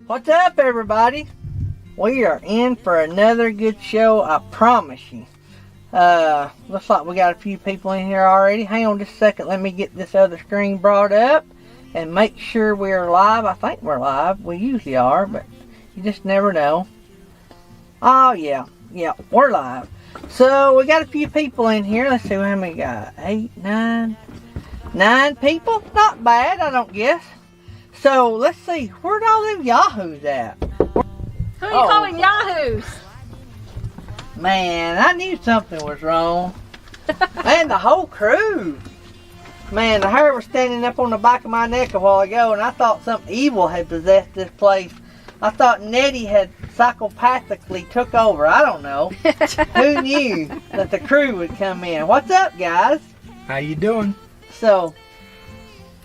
What's up, everybody? We are in for another good show, I promise you. Looks like we got a few people in here already. Hang on just a second, let me get this other screen brought up and make sure we're live. I think we're live. We usually are, but you just never know. Oh, yeah, we're live. So, we got a few people in here. Let's see how many we got. 8, 9 people? Not bad, I don't guess. So, let's see. Where'd all them yahoos at? Who are you calling yahoos? Man, I knew something was wrong. And the whole crew. Man, the hair was standing up on the back of my neck a while ago, and I thought something evil had possessed this place. I thought Nettie had psychopathically took over. I don't know. Who knew that the crew would come in? What's up, guys? How you doing? So,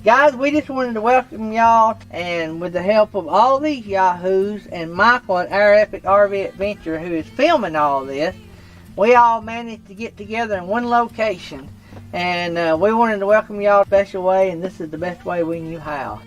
guys, we just wanted to welcome y'all, and with the help of all these yahoos and Michael at Our Epic RV Adventure, who is filming all this, we all managed to get together in one location, and we wanted to welcome y'all a special way, and this is the best way we knew how.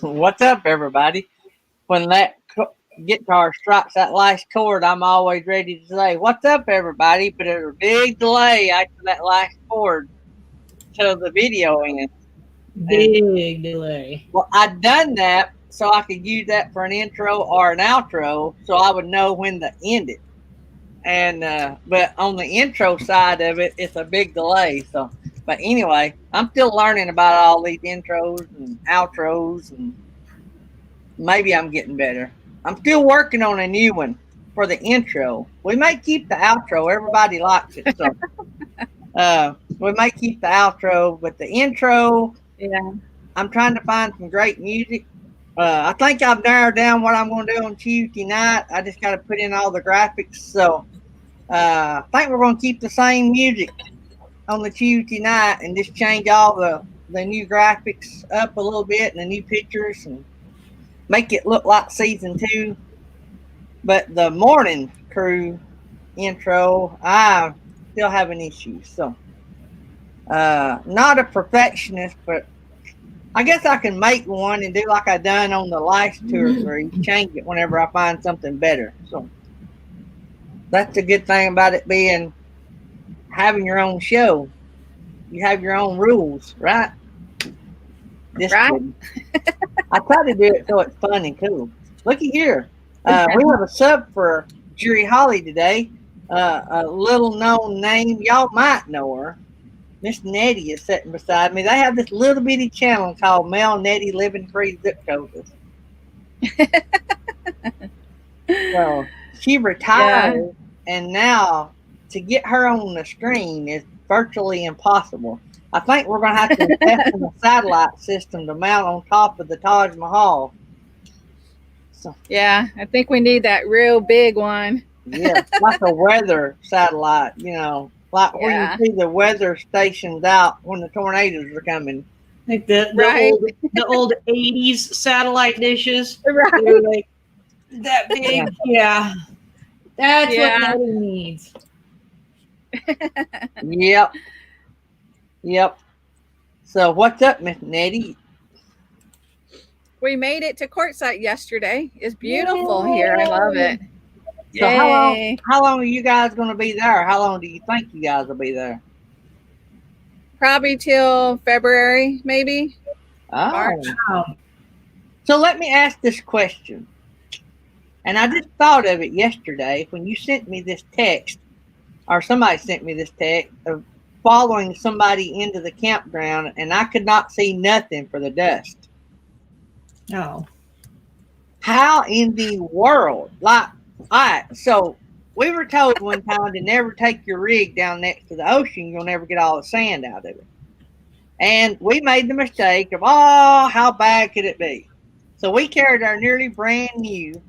What's up, everybody? When that guitar strikes that last chord, I'm always ready to say, what's up, everybody? But there's a big delay after that last chord till the video ends. Big delay. Well, I'd done that so I could use that for an intro or an outro so I would know when to end it. And but on the intro side of it, it's a big delay. So, but anyway, I'm still learning about all these intros and outros, and maybe I'm getting better. I'm still working on a new one for the intro. We may keep the outro. Everybody likes it, so we may keep the outro, but the intro, yeah, I'm trying to find some great music. I think I've narrowed down what I'm going to do on Tuesday night. I just got to put in all the graphics. So I think we're going to keep the same music on the Tuesday night and just change all the new graphics up a little bit and the new pictures and make it look like season 2. But the morning crew intro, I'm still having issues. So not a perfectionist, but I guess I can make one and do like I done on the last 2 or 3, change it whenever I find something better. So that's the good thing about it being having your own show. You have your own rules, right? Just right. I try to do it so it's fun and cool. Looky here. We have a sub for Jury Holly today. A little known name. Y'all might know her. Miss Nettie is sitting beside me. They have this little bitty channel called Mel Nettie Living Free Zip Codes. So she retired, and now to get her on the screen is virtually impossible. I think we're going to have to invest in a satellite system to mount on top of the Taj Mahal. So, yeah, I think we need that real big one. Yeah, like a weather satellite, you know. Like where you see the weather stations out when the tornadoes are coming. Like the old 80s satellite dishes. Right. Like that big. Yeah. That's what Nettie needs. Yep. So what's up, Miss Nettie? We made it to quartzite yesterday. It's beautiful here. I love it. So how long are you guys going to be there? How long do you think you guys will be there? Probably till February, maybe. Oh. March. So let me ask this question. And I just thought of it yesterday when you sent me this text, or somebody sent me this text of following somebody into the campground, and I could not see nothing for the dust. Oh. How in the world? Like, all right, so we were told one time to never take your rig down next to the ocean. You'll never get all the sand out of it. And we made the mistake of, oh, how bad could it be? So we carried our nearly brand new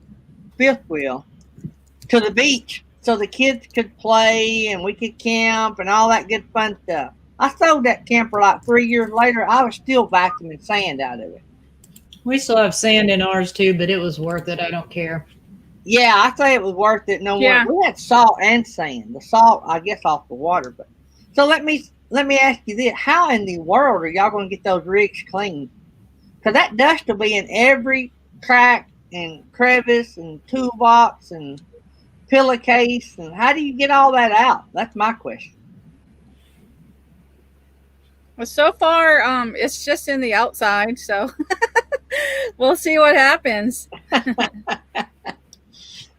fifth wheel to the beach so the kids could play and we could camp and all that good fun stuff. I sold that camper like 3 years later. I was still vacuuming sand out of it. We still have sand in ours too, but it was worth it. I don't care. Yeah, I say it was worth it. No Yeah. more. We had salt and sand. The salt, I guess, off the water. But so let me ask you this: how in the world are y'all going to get those rigs clean? Because that dust will be in every crack and crevice and toolbox and pillowcase. And how do you get all that out? That's my question. Well, so far, it's just in the outside, so we'll see what happens.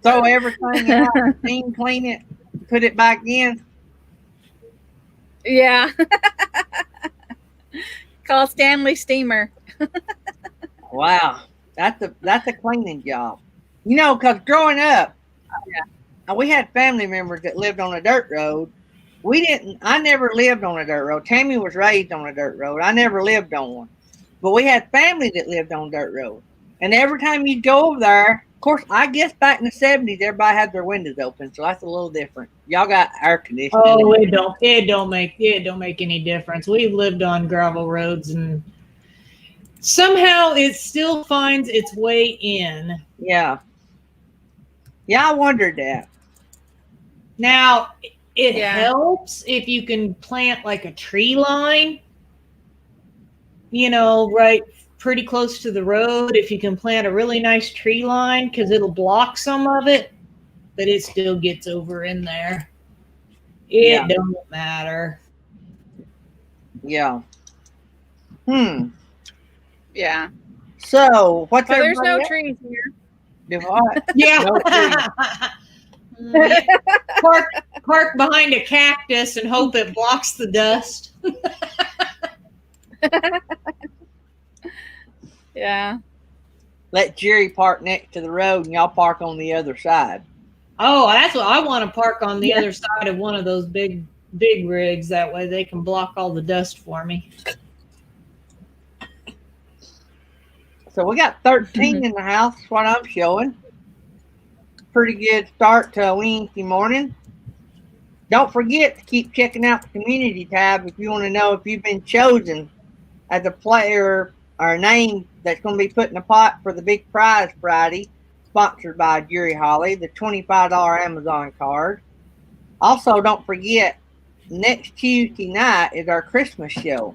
Throw everything out, steam clean it, put it back in. Yeah. Call Stanley Steamer. Wow, that's a cleaning job. You know, because growing up, we had family members that lived on a dirt road. I never lived on a dirt road. Tammy was raised on a dirt road. I never lived on one. But we had family that lived on dirt road. And every time you go over there, of course, I guess back in the 70s, everybody had their windows open. So that's a little different. Y'all got air conditioning. Oh, it don't make any difference. We've lived on gravel roads and somehow it still finds its way in. Yeah. Yeah, I wondered that. Now, it helps if you can plant like a tree line, right pretty close to the road. If you can plant a really nice tree line, because it'll block some of it, but it still gets over in there. It don't matter. Yeah. Yeah. So, what's Well, there's no else? trees here. Yeah. No trees. Park behind a cactus and hope it blocks the dust. Yeah. Let Jerry park next to the road and y'all park on the other side. Oh, that's what I want to park on the other side of one of those big rigs. That way they can block all the dust for me. So we got 13 in the house, is what I'm showing. Pretty good start to a Wednesday morning. Don't forget to keep checking out the community tab if you want to know if you've been chosen as a player or name that's going to be put in the pot for the big prize Friday, sponsored by Jerry Holly, the $25 Amazon card. Also, don't forget, next Tuesday night is our Christmas show.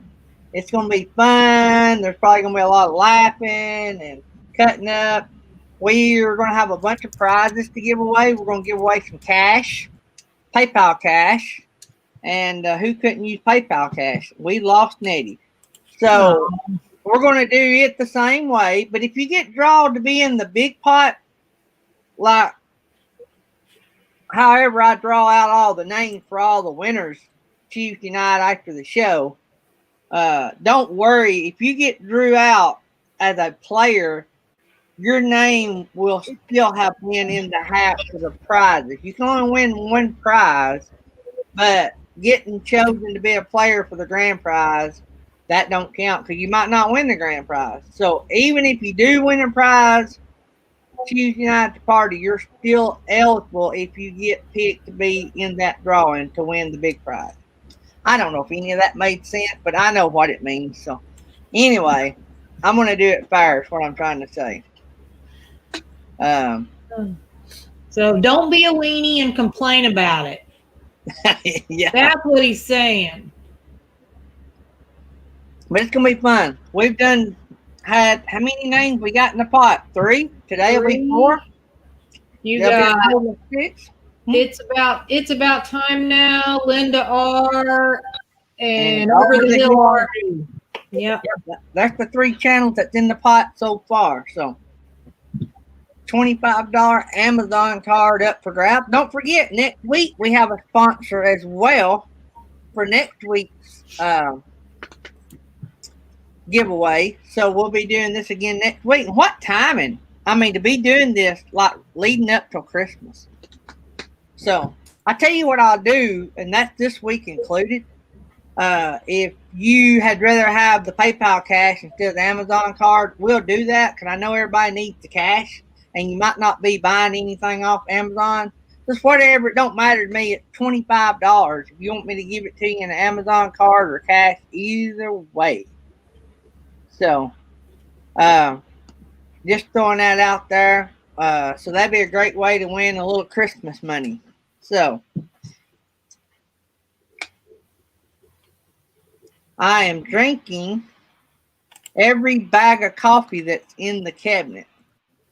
It's going to be fun. There's probably going to be a lot of laughing and cutting up. We are going to have a bunch of prizes to give away. We're going to give away some cash, PayPal cash. And who couldn't use PayPal cash? We lost Nettie. So we're going to do it the same way. But if you get drawn to be in the big pot, like however I draw out all the names for all the winners Tuesday night after the show, don't worry. If you get drew out as a player, your name will still have been in the hat for the prizes. You can only win one prize, but getting chosen to be a player for the grand prize, that don't count because you might not win the grand prize. So even if you do win a prize Tuesday night at the party, you're still eligible if you get picked to be in that drawing to win the big prize. I don't know if any of that made sense, but I know what it means. So anyway, I'm going to do it fair is what I'm trying to say. So don't be a weenie and complain about it. Yeah. That's what he's saying. But it's going to be fun. We've had how many names we got in the pot? 3? Today will be 4. You There'll got be 6. It's about time now. Linda R and Over the Hill R. Yep. That's the 3 channels that's in the pot so far. So $25 Amazon card up for grabs. Don't forget, next week we have a sponsor as well for next week's giveaway. So we'll be doing this again next week. What timing? I mean, to be doing this like leading up till Christmas. So I tell you what I'll do, and that's this week included. If you had rather have the PayPal cash instead of the Amazon card, we'll do that because I know everybody needs the cash, and you might not be buying anything off Amazon. Just whatever, it don't matter to me. It's $25. If you want me to give it to you in an Amazon card or cash, either way. So, just throwing that out there. So that'd be a great way to win a little Christmas money. So, I am drinking every bag of coffee that's in the cabinet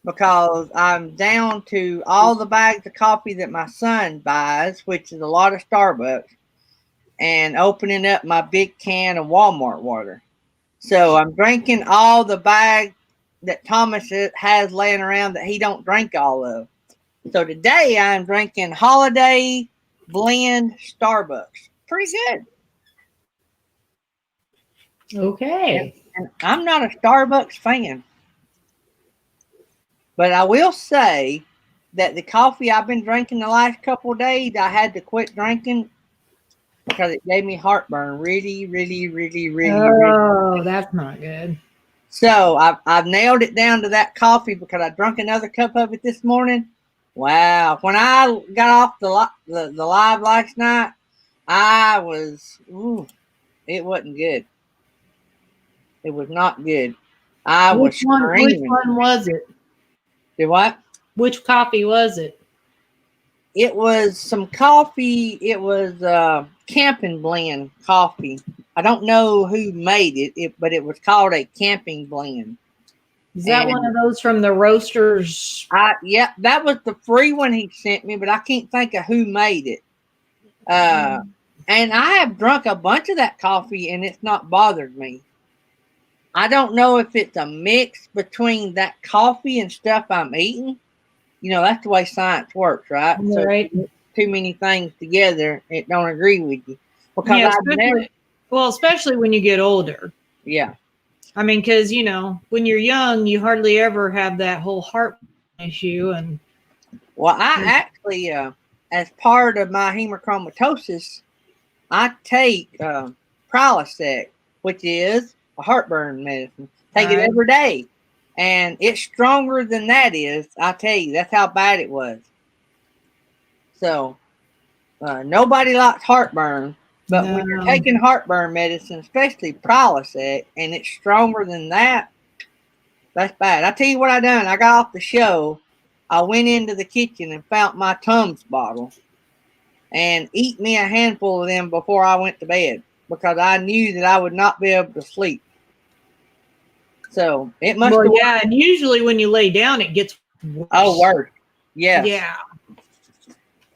because I'm down to all the bags of coffee that my son buys, which is a lot of Starbucks, and opening up my big can of Walmart water. So I'm drinking all the bags that Thomas has laying around that he don't drink all of. So today I'm drinking Holiday Blend Starbucks. Pretty good. Okay. And I'm not a Starbucks fan. But I will say that the coffee I've been drinking the last couple of days, I had to quit drinking because it gave me heartburn. Really. Oh, that's not good. So I've nailed it down to that coffee because I drank another cup of it this morning. Wow. When I got off the live last night, it wasn't good. It was not good. Which one was it? Did what? Which coffee was it? It was some coffee. It was camping blend coffee. I don't know who made it, but it was called a camping blend. Is that one of those from the roasters? Yeah, that was the free one he sent me, but I can't think of who made it. And I have drunk a bunch of that coffee, and it's not bothered me. I don't know if it's a mix between that coffee and stuff I'm eating. You know, that's the way science works, right? Right. So too many things together, it don't agree with you. Because yeah, especially when you get older. Yeah. I mean, because, you know, when you're young, you hardly ever have that whole heart issue. And well, I actually, as part of my hemochromatosis, I take Prilosec, which is a heartburn medicine. Take it every day. And it's stronger than that is. I tell you, that's how bad it was. So, nobody likes heartburn. But when you're taking heartburn medicine, especially Prilosec, and it's stronger than that, that's bad. I tell you what I done. I got off the show. I went into the kitchen and found my Tums bottle and eat me a handful of them before I went to bed because I knew that I would not be able to sleep. So it must have yeah, and usually when you lay down, it gets worse. Oh, worse. Yes. Yeah.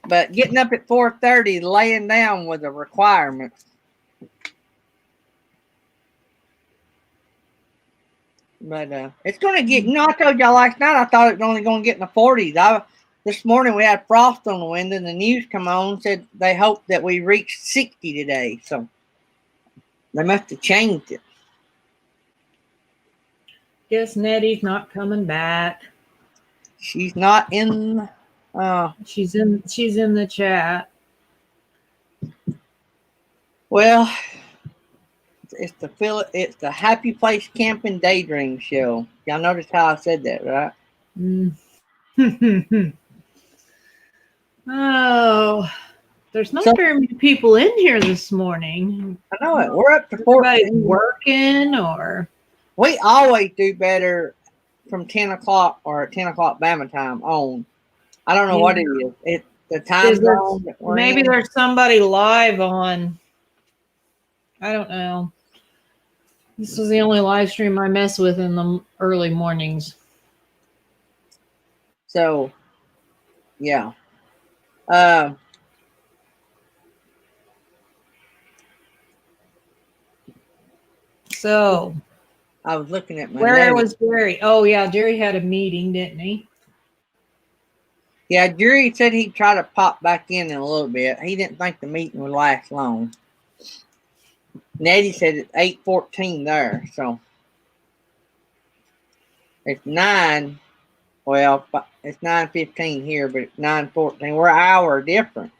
But getting up at 4:30, laying down was a requirement. But it's going to get, I told y'all last night I thought it was only going to get in the 40s. This morning we had frost on the window and the news come on, said they hoped that we reached 60 today. So they must have changed it. Guess Nettie's not coming back. She's not in. She's in the chat. Well, it's the Happy Place Camping Daydream Show. Y'all notice how I said that, right? Oh, there's not very many people in here this morning. I know it. We're up to 14. Working or. We always do better from 10 o'clock or 10 o'clock Bama time on. I don't know what it is. It's the time zone. Maybe there's somebody live on. I don't know. This is the only live stream I mess with in the early mornings. So, yeah. So I was looking at my Where was Jerry? Oh, yeah, Jerry had a meeting, didn't he? Yeah, Jerry said he'd try to pop back in a little bit. He didn't think the meeting would last long. Nettie said it's 8:14 there, so it's 9. Well, it's 9:15 here, but it's 9:14. We're an hour different.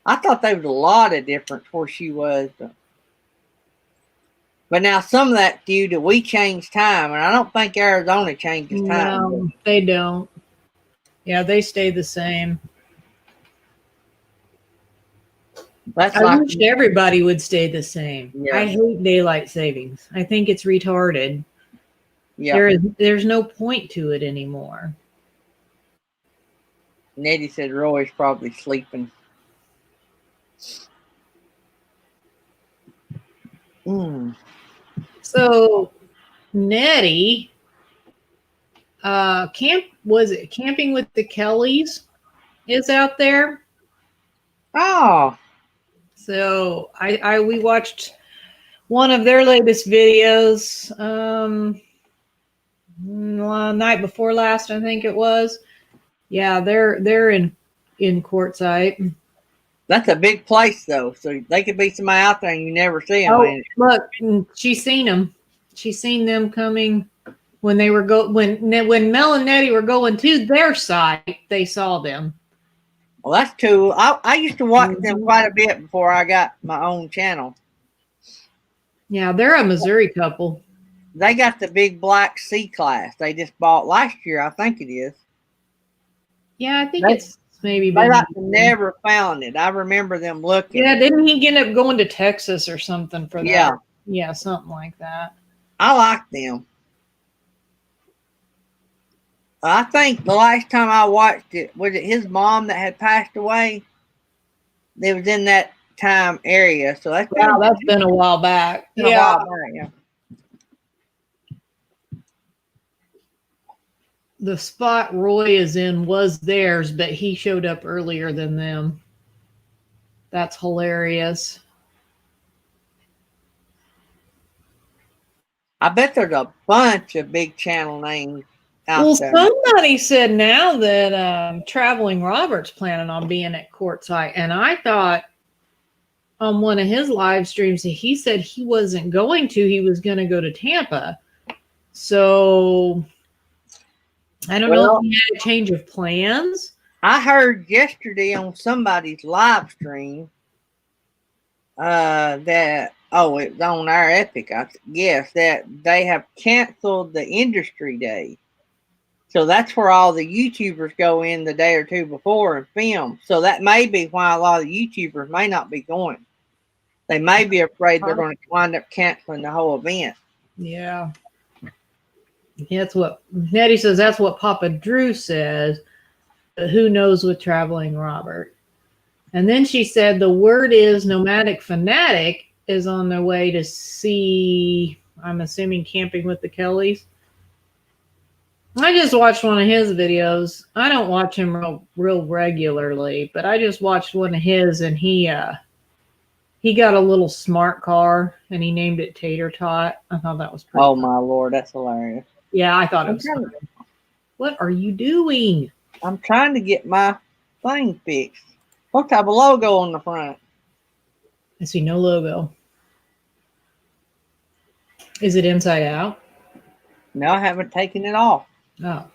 I thought there was a lot of difference where she was. But now some of that due to we changed time, and I don't think Arizona changes time. No, they don't. Yeah, they stay the same. That's I like wish everybody would stay the same. Yeah. I hate daylight savings. I think it's retarded. yeah. There's no point to it anymore. Nettie said Roy's probably sleeping. So Nettie, camping with the Kellys is out there. Oh, So we watched one of their latest videos night before last, I think it was. Yeah, they're in quartzite. that's a big place though, so they could be somebody out there and you never see them. Oh, look, she's seen them. She's seen them coming when they were when Mel and Nettie were going to their site. They saw them. Well, that's cool. I used to watch them quite a bit before I got my own channel. Yeah, they're a Missouri couple. They got the big black C-Class they just bought last year, I think it is. Yeah, I think it's maybe They been. like never found it. I remember them looking. Yeah, didn't he end up going to Texas or something for that? Yeah. Yeah, something like that. I like them. I think the last time I watched it, was it his mom that had passed away? It was in that time area. So that's been a while back. yeah. The spot Roy is in was theirs, but he showed up earlier than them. That's hilarious. I bet there's a bunch of big channel names out Well, there. somebody said now that Traveling Robert's planning on being at Quartzite, and I thought on one of his live streams he said he wasn't going to. He was going to go to Tampa. So I don't know if he had a change of plans. I heard yesterday on somebody's live stream that it was on our Epic, I guess, that they have canceled the industry day. So that's where all the YouTubers go in the day or two before and film. So that may be why a lot of the YouTubers may not be going. They may be afraid they're going to wind up canceling the whole event. Yeah. That's what Nettie says. That's what Papa Drew says. But who knows with Traveling Robert? And then she said the word is NomadicFanatic is on their way to see, I'm assuming, camping with the Kellys. I just watched one of his videos. I don't watch him real regularly, but I just watched one of his, and he got a little smart car, and he named it Tater Tot. I thought that was pretty. Oh my Lord, that's hilarious. Yeah, I thought it was funny. What are you doing? I'm trying to get my thing fixed. What type of logo on the front? I see no logo. Is it inside out? No, I haven't taken it off. Oh.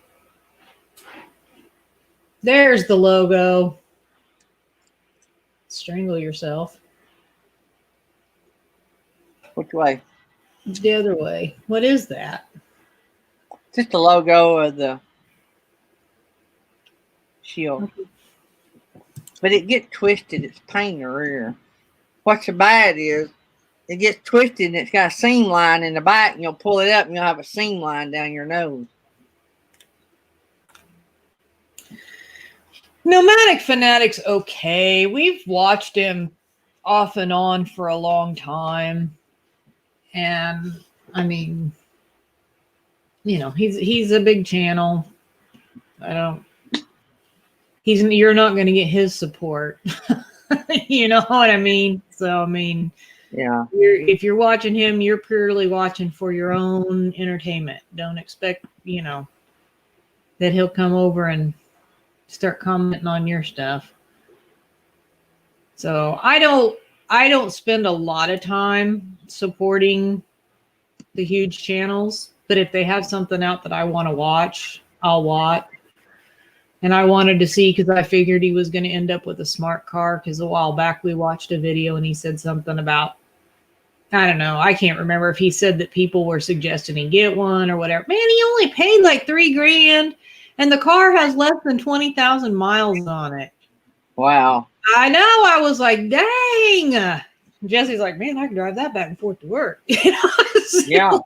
There's the logo. Strangle yourself. Which way? The other way. What is that? Just the logo of the shield. But it gets twisted. It's pain in the rear. What's so bad is it gets twisted and it's got a seam line in the back, and you'll pull it up and you'll have a seam line down your nose. NomadicFanatic's okay. We've watched him off and on for a long time. And I mean, you know, he's a big channel. You're not going to get his support. You know what I mean? So, I mean, yeah. If you're watching him, you're purely watching for your own entertainment. Don't expect, that he'll come over and start commenting on your stuff. So I don't spend a lot of time supporting the huge channels, but if they have something out that I want to watch, I'll watch. And I wanted to see, because I figured he was going to end up with a smart car, because a while back we watched a video and he said something about, I don't know, I can't remember if he said that people were suggesting he get one or whatever. Man, he only paid like $3,000 and the car has less than 20,000 miles on it. Wow. I know. I was like, dang. Jesse's like, man, I can drive that back and forth to work. Yeah.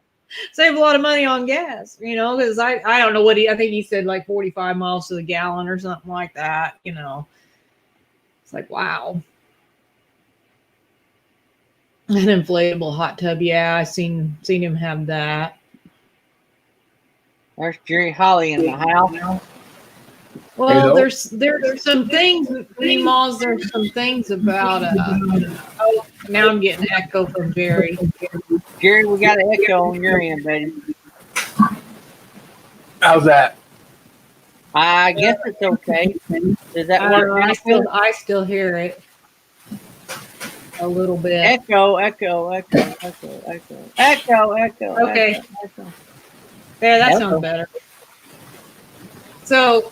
Save a lot of money on gas, because I don't know I think he said like 45 miles to the gallon or something like that, It's like, wow. An inflatable hot tub. Yeah, I seen him have that. There's Jerry Holly in the house. Well, there's some things, Malls, there's some things about oh, now I'm getting echo from Jerry. Jerry, we got an echo on your end, buddy. How's that? I guess it's okay. Does that work? I still hear it a little bit. Echo. Okay. Echo. Yeah, that sounds better. So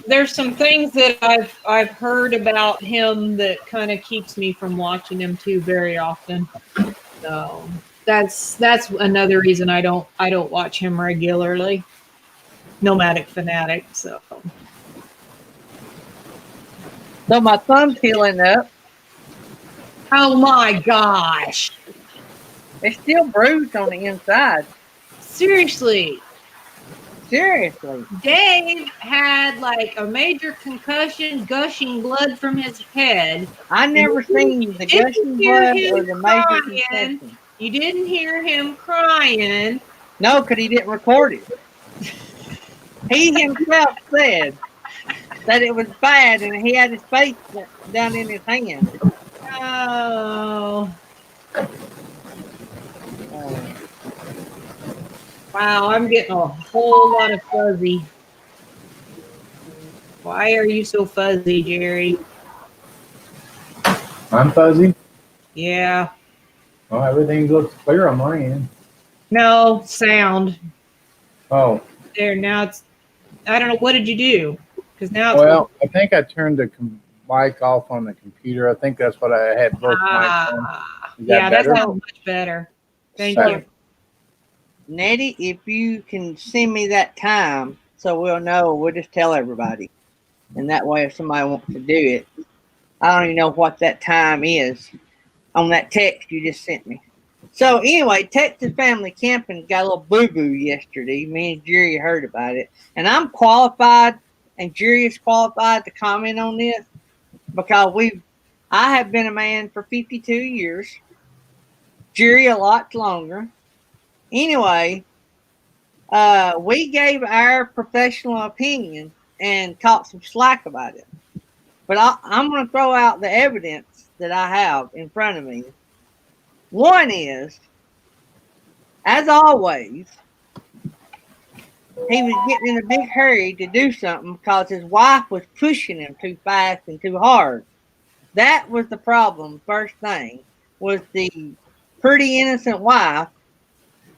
there's some things that I've heard about him that kind of keeps me from watching him too very often. So that's another reason I don't watch him regularly. NomadicFanatic. So my thumb's healing up. Oh my gosh. It's still bruised on the inside. Seriously. Seriously. Dave had like a major concussion, gushing blood from his head. I never seen the gushing blood or the major concussion. You didn't hear him crying. No, because he didn't record it. He himself said that it was bad, and he had his face down in his hand. Oh. Wow, I'm getting a whole lot of fuzzy. Why are you so fuzzy, Jerry? I'm fuzzy? Yeah. Well, everything looks clear on my end. No, sound. Oh. There, now it's, I don't know, what did you do? Because now it's... Well, I think I turned the mic off on the computer. I think that's what I had both mics on. Yeah, that sounds much better. Thank you. Nettie, if you can send me that time so we'll know, we'll just tell everybody. And that way, if somebody wants to do it, I don't even know what that time is on that text you just sent me. So anyway, Texas Family Camping got a little boo-boo yesterday. Me and Jerry heard about it. And I'm qualified, and Jerry is qualified to comment on this because I have been a man for 52 years. Jerry a lot longer. Anyway, we gave our professional opinion and caught some slack about it. But I'm going to throw out the evidence that I have in front of me. One is, as always, he was getting in a big hurry to do something because his wife was pushing him too fast and too hard. That was the problem. First thing was the pretty innocent wife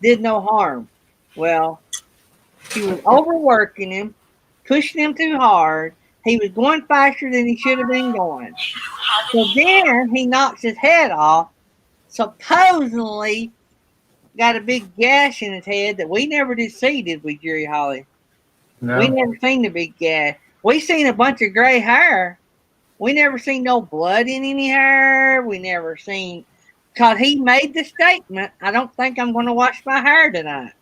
did no harm. Well, she was overworking him, pushing him too hard. He was going faster than he should have been going. So then he knocks his head off, supposedly got a big gash in his head that we never did see, did we, Jerry Holly? No. We never seen the big gash. We seen a bunch of gray hair. We never seen no blood in any hair. We never seen... Because he made the statement, I don't think I'm going to wash my hair tonight.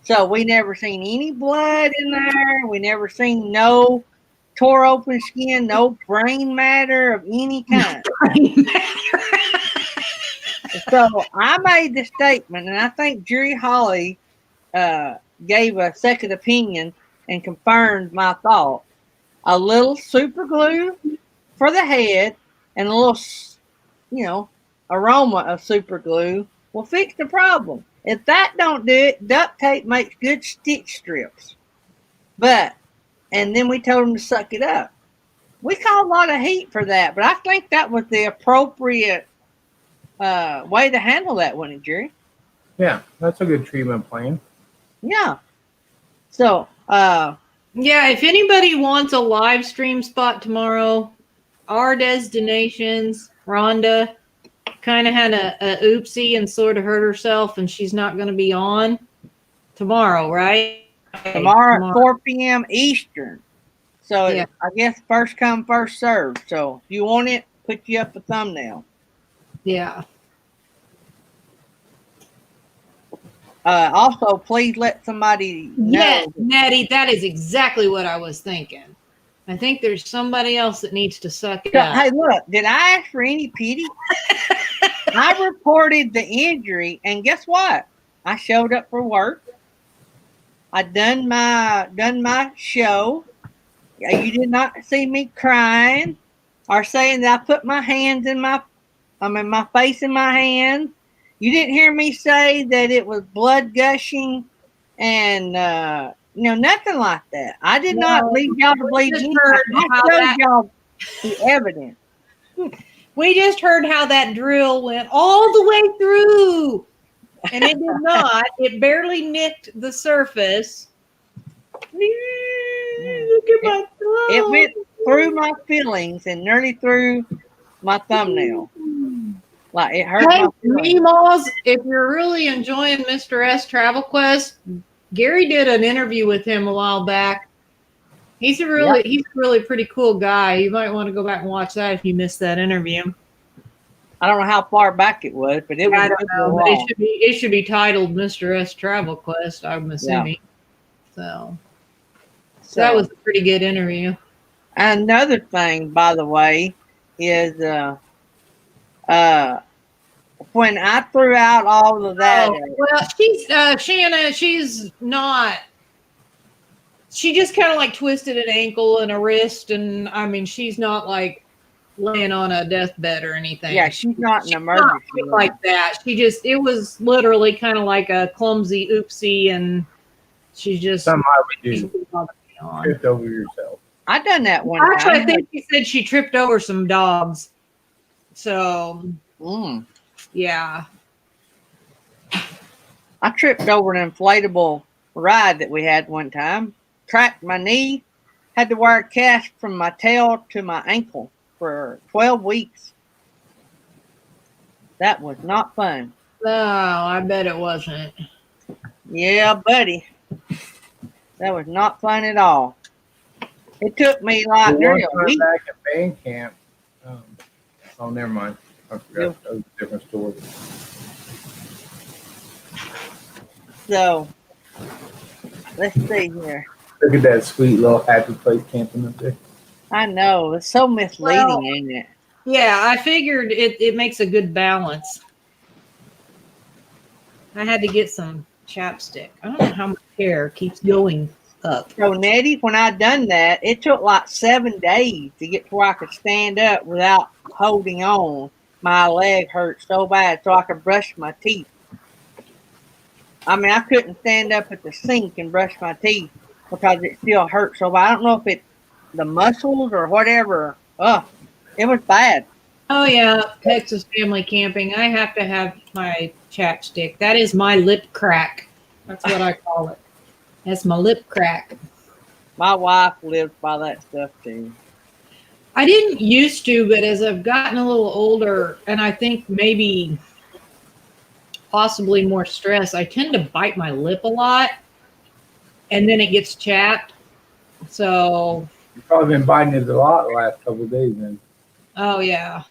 So we never seen any blood in there. We never seen no tore open skin, no brain matter of any kind. So I made the statement, and I think Jerry Holly gave a second opinion and confirmed my thought. A little super glue for the head and a little, aroma of super glue will fix the problem. If that don't do it, duct tape makes good stitch strips. But and then we told them to suck it up. We caught a lot of heat for that, but I think that was the appropriate way to handle that, wasn't it, Jerry? Yeah, that's a good treatment plan. Yeah. So, Yeah, if anybody wants a live stream spot tomorrow, KNR Destinations, Rhonda kind of had a oopsie and sort of hurt herself, and she's not going to be on tomorrow, right? tomorrow at 4 p.m. Eastern. So Yeah. I guess first come, first served. So if you want it, put you up a thumbnail. Yeah. Also, please let somebody know. Yes, Nettie, that is exactly what I was thinking. I think there's somebody else that needs to suck it up. Hey, look, did I ask for any pity? I reported the injury, and guess what? I showed up for work. I done my show. You did not see me crying or saying that I put my hands in my face in my hands. You didn't hear me say that it was blood gushing and nothing like that. I did not leave y'all to believe anything. I showed y'all the evidence. We just heard how that drill went all the way through. And it did not. It barely nicked the surface. Look at my throat. It went through my feelings and nearly through my thumbnail. Like it hurt my feelings. Meemaws, if you're really enjoying Mr. S Travel Quest, Gary did an interview with him a while back. He's a really pretty cool guy. You might want to go back and watch that if you missed that interview. I don't know how far back it was, but it was. I don't know, but it should be titled Mr. S Travel Quest, I'm assuming. Yeah. So that was a pretty good interview. Another thing, by the way, is when I threw out all of that. Well, she's Shanna. She's not. She just kind of like twisted an ankle and a wrist, and I mean, she's not like laying on a deathbed or anything. Yeah, she's not an emergency not like that. It was literally kind of like a clumsy oopsie, and she's just somehow we do. Tripped over yourself. I done that one Actually, time. I think she said she tripped over some dogs. So, yeah. I tripped over an inflatable ride that we had one time. Cracked my knee. Had to wear a cast from my tail to my ankle for 12 weeks. That was not fun. No, I bet it wasn't. Yeah, buddy. That was not fun at all. It took me like nearly a week. Back at band camp. Oh, never mind. I forgot. That was a different story. So, let's see here. Look at that sweet little happy place camping up there. I know. It's so misleading, ain't it? Yeah, I figured it makes a good balance. I had to get some chapstick. I don't know how much hair keeps going up. So, Nettie, when I done that, it took like 7 days to get to where I could stand up without holding on. My leg hurt so bad so I could brush my teeth. I mean, I couldn't stand up at the sink and brush my teeth because it still hurt so bad. I don't know if it's the muscles or whatever. It was bad. Oh, yeah, Texas family camping. I have to have my chapstick. That is my lip crack. That's what I call it. That's my lip crack. My wife lives by that stuff, too. I didn't used to, but as I've gotten a little older, and I think maybe possibly more stress, I tend to bite my lip a lot, and then it gets chapped. So you've probably been biting it a lot the last couple of days, then. Oh, yeah.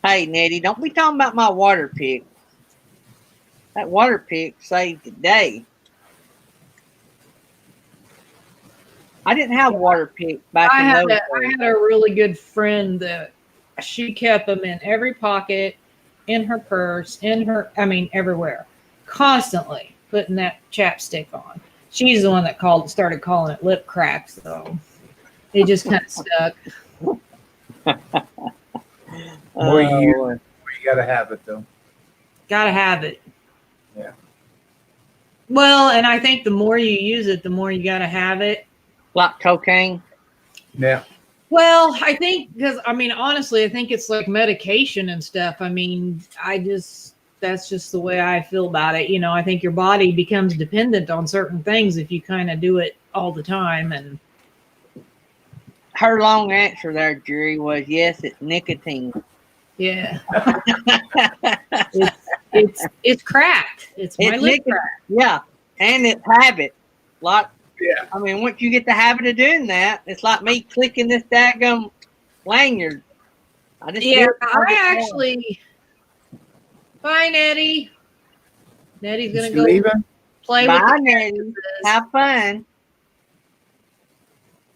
Hey, Nettie, don't be talking about my water pick. That water pick saved the day. I didn't have water picks back in those days. I had a really good friend that she kept them in every pocket, in her purse, everywhere, constantly putting that chapstick on. She's the one that started calling it lip crack, so it just kind of stuck. More you gotta have it, though. Gotta have it. Yeah. Well, and I think the more you use it, the more you gotta have it. Like cocaine. Yeah. Well, I think because honestly, I think it's like medication and stuff. That's just the way I feel about it. I think your body becomes dependent on certain things if you kind of do it all the time. And Her long answer there, Jerry, was yes, it's nicotine. yeah, it's cracked. It's my lip crack. Yeah, and it's habit. Like, Yeah. I mean, once you get the habit of doing that, it's like me clicking this daggum lanyard. Bye, Nettie. Nettie's gonna go leaving? play Bye, with the Nettie. cactuses. Have fun.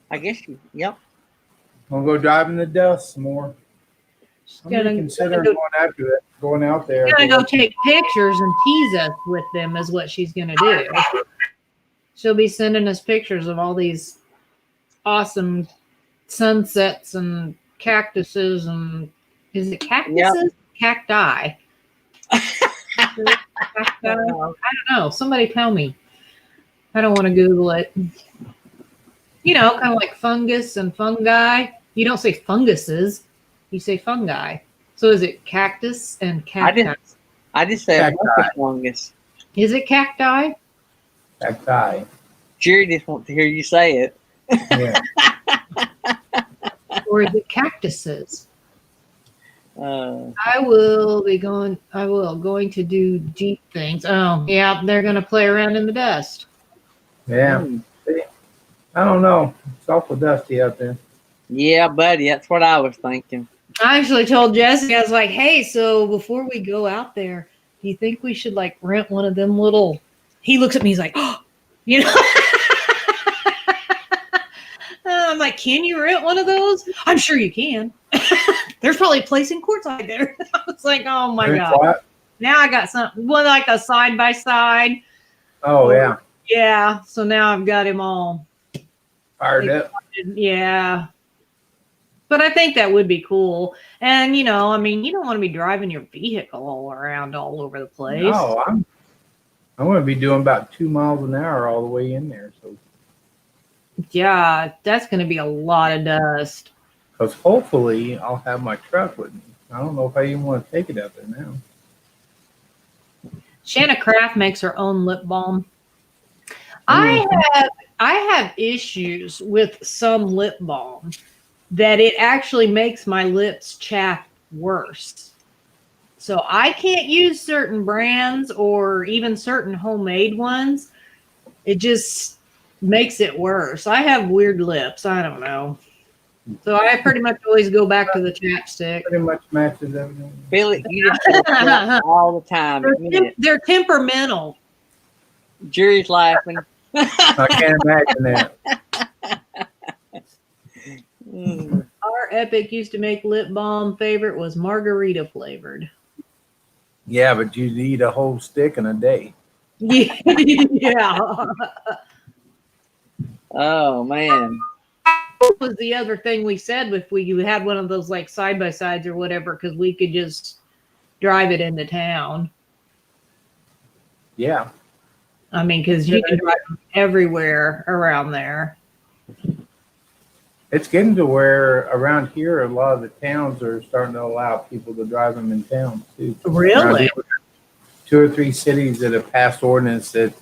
I guess you. Yep. We'll go drive in the dust some more. I'm gonna consider going out there. She's gonna go take pictures and tease us with them is what she's gonna do. She'll be sending us pictures of all these awesome sunsets and cactuses and is it cactuses? Yep. Cacti. Cacti? I don't know. Somebody tell me. I don't want to Google it. Kind of like fungus and fungi. You don't say funguses, you say fungi. So is it cactus and cacti? I just said fungus. Is it cacti? Cacti. Jerry just wants to hear you say it. Yeah. Or is it cactuses? I will going to do deep things. Oh, yeah, they're going to play around in the dust. Yeah. I don't know. It's awful dusty out there. Yeah, buddy, that's what I was thinking. I actually told Jesse, I was like, hey, so before we go out there, do you think we should like rent one of them little, he looks at me, he's like, oh, I'm like, can you rent one of those? I'm sure you can. There's probably a place in quartzite there. I was like, oh my God. What? Now I got one like a side by side. Oh, yeah. Yeah. So now I've got him all fired up. Yeah. But I think that would be cool. And, you don't want to be driving your vehicle all around all over the place. No, I'm going to be doing about 2 miles an hour all the way in there. So, yeah, that's going to be a lot of dust. Because hopefully I'll have my truck with me. I don't know if I even want to take it out there now. Shanna Kraft makes her own lip balm. I have issues with some lip balm that it actually makes my lips chafe worse. So I can't use certain brands or even certain homemade ones. It just makes it worse. I have weird lips. I don't know. So I pretty much always go back to the chapstick. Pretty much matches everything. Billy, you just all the time. They're temperamental. Jerry's laughing. I can't imagine that. Our Epic used to make lip balm. Favorite was margarita flavored. Yeah, but you'd eat a whole stick in a day. Yeah. Oh, man. What was the other thing we said if we had one of those like side by sides or whatever, because we could just drive it into town. Yeah. I mean, because you can drive them everywhere around there. It's getting to where around here, a lot of the towns are starting to allow people to drive them in town too. Really? 2 or 3 cities that have passed ordinance that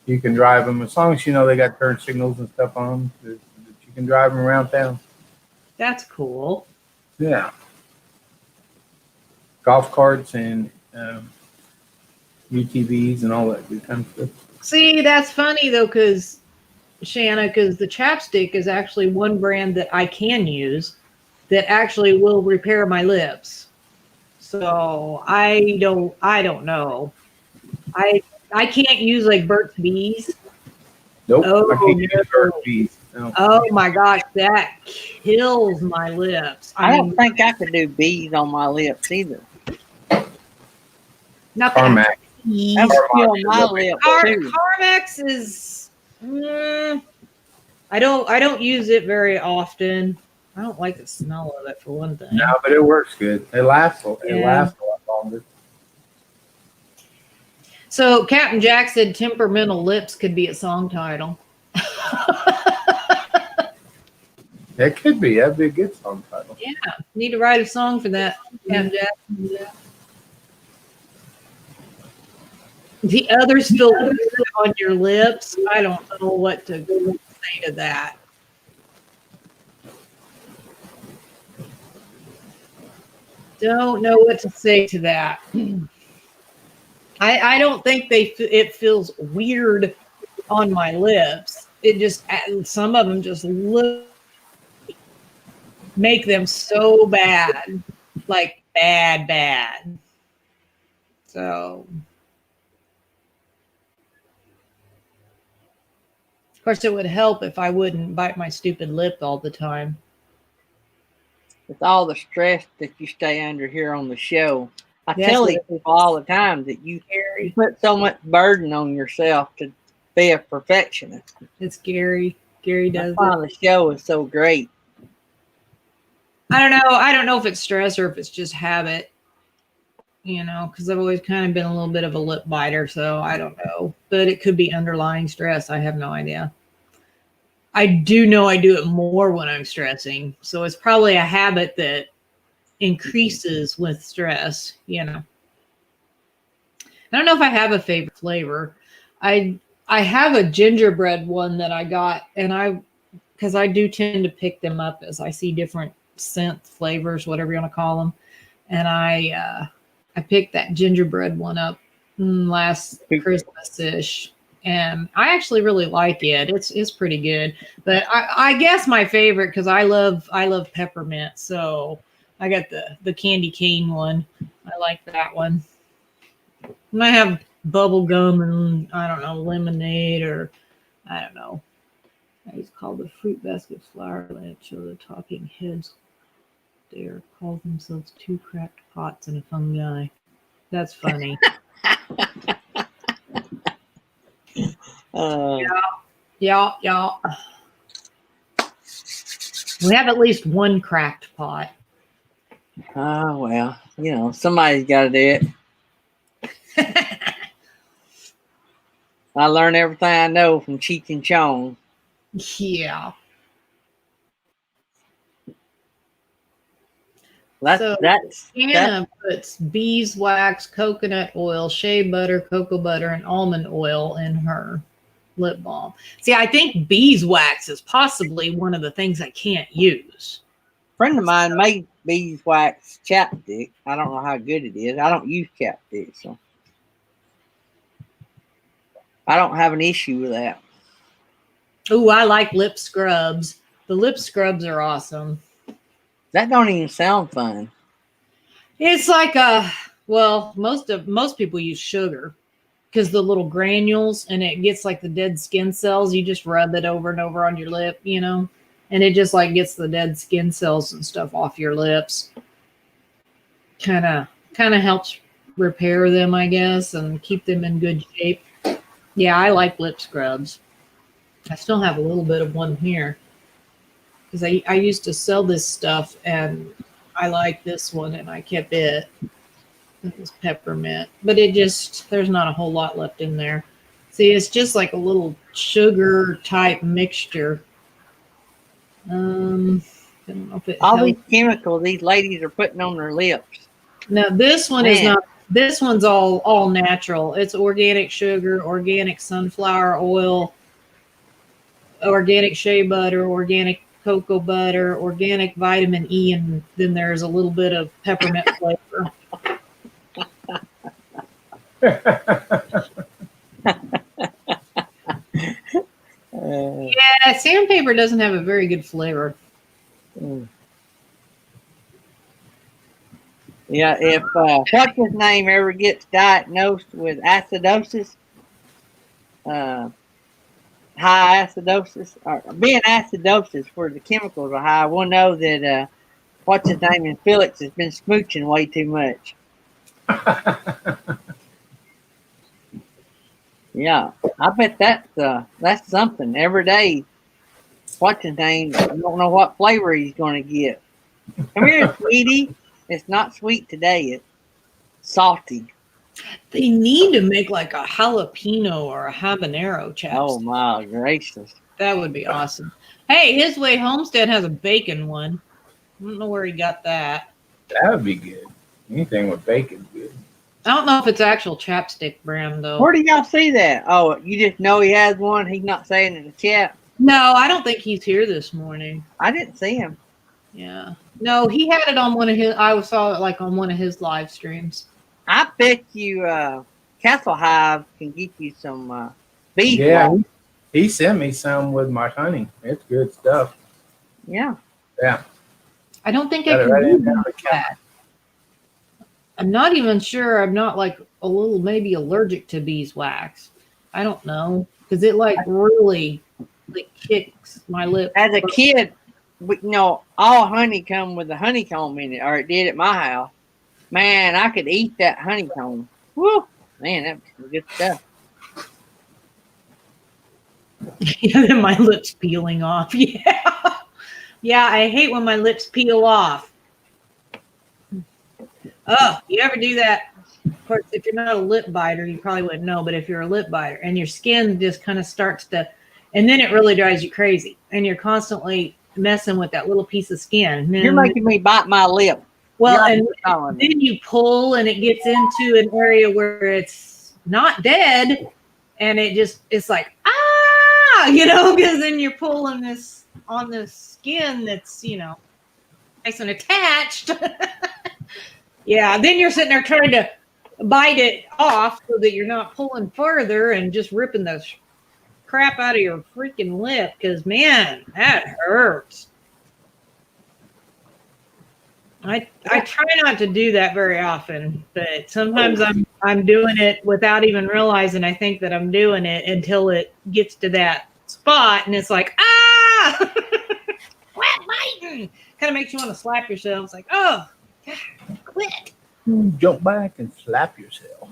you can drive them as long as they got turn signals and stuff on them. That you can drive them around town. That's cool. Yeah. Golf carts and UTVs and all that good kind of stuff. See, that's funny though, because Shanna, because the chapstick is actually one brand that I can use that actually will repair my lips. So I don't know. I can't use like Burt's Bees. Nope. Oh, I can't use Burt's Bees. No. Oh my gosh, that kills my lips. I don't think I could do bees on my lips either. Not Carmack. That would kill my lips too. Carmex is. I don't use it very often. I don't like the smell of it for one thing. No, but it works good. It lasts a lot longer. So Captain Jack said temperamental lips could be a song title. That could be. That'd be a good song title. Yeah, need to write a song for that. Jack. The others feel good on your lips. I don't know what to say to that. Don't know what to say to that. I don't think it feels weird on my lips. It just, some of them just make them so bad, like bad. So, of course, it would help if I wouldn't bite my stupid lip all the time. With all the stress that you stay under here on the show, I Yes, tell it these people all the time that you put so much burden on yourself to be a perfectionist. It's Gary. Gary does That's why the show is so great. I don't know. I don't know if it's stress or if it's just habit, you know, because I've always kind of been a little bit of a lip biter, so I don't know. But it could be underlying stress. I have no idea. I do know I do it more when I'm stressing, so it's probably a habit that increases with stress, you know. I don't know if I have a favorite flavor. I have a gingerbread one that I got, and because I do tend to pick them up as I see different scent flavors, whatever you want to call them. And I picked that gingerbread one up last Christmas-ish, and I actually really like it. It's pretty good. But I guess my favorite, because I love peppermint, so I got the candy cane one. I like that one. And I have bubble gum and I don't know, lemonade, or I don't know. It's called the Fruit Basket Flower Lunch, or the Talking Heads. They call themselves Two Cracked Pots and a Fungi. That's funny. Yeah. We have at least one cracked pot. Oh, well, you know, somebody's got to do it. I learned everything I know from Cheech and Chong. Yeah. That's Anna puts beeswax, coconut oil, shea butter, cocoa butter, and almond oil in her lip balm. See, I think beeswax is possibly one of the things I can't use. A friend of mine made beeswax chapstick. I don't know how good it is. I don't use chapstick, so I don't have an issue with that. Oh, I like lip scrubs. The lip scrubs are awesome. That don't even sound fun. It's like most people use sugar because the little granules, and it gets like the dead skin cells. You just rub it over and over on your lip, you know, and it just like gets the dead skin cells and stuff off your lips. Kind of helps repair them, I guess, and keep them in good shape. Yeah, I like lip scrubs. I still have a little bit of one here because I used to sell this stuff, and I like this one, and I kept it. It was peppermint, but there's not a whole lot left in there. See, it's just like a little sugar type mixture. I don't know if it all helps. these chemicals these ladies are putting on their lips. Now this one is not. This one's all natural. It's organic sugar, organic sunflower oil, organic shea butter, organic cocoa butter, organic vitamin E, and then there's a little bit of peppermint flavor. Yeah, sandpaper doesn't have a very good flavor. Yeah, if what's his name ever gets diagnosed with acidosis, high acidosis, or being acidosis where the chemicals are high, we'll know that what's his name in Felix has been smooching way too much. Yeah, I bet that's something. Every day, what's his name? You don't know what flavor he's going to get. Come here, sweetie. It's not sweet today. It's salty. They need to make like a jalapeno or a habanero chapstick. Oh my gracious! That would be awesome. Hey, His Way Homestead has a bacon one. I don't know where he got that. That would be good. Anything with bacon, good. I don't know if it's actual Chapstick brand though. Where do y'all see that? Oh, you just know he has one. He's not saying in the chat. No, I don't think he's here this morning. I didn't see him. Yeah. No, he had it on one of his. I saw it like on one of his live streams. I bet you Castle Hive can get you some beef. Yeah, wax. he sent me some with my honey. It's good stuff. Yeah. Yeah. I don't think Got I it can right do in there. that. I'm not even sure. I'm not like a little maybe allergic to beeswax. I don't know because it like really like kicks my lip. As a kid, all honey come with the honeycomb in it, or it did at my house. Man, I could eat that honeycomb. Woo! Man, that was some good stuff. Yeah, my lips peeling off. Yeah. Yeah, I hate when my lips peel off. Oh, you ever do that? Of course, if you're not a lip biter, you probably wouldn't know, but if you're a lip biter and your skin just kind of starts to, and then it really drives you crazy and you're constantly messing with that little piece of skin. You're making me bite my lip. Well, You're and then you pull and it gets into an area where it's not dead and it's like, because then you're pulling this on the skin that's, nice and attached. Yeah, then you're sitting there trying to bite it off so that you're not pulling further and just ripping the crap out of your freaking lip because, man, that hurts. I try not to do that very often, but sometimes I'm doing it without even realizing I think that I'm doing it until it gets to that spot and it's like, quit biting. Kind of makes you want to slap yourself. It's like, oh, God, quit. Jump back and slap yourself.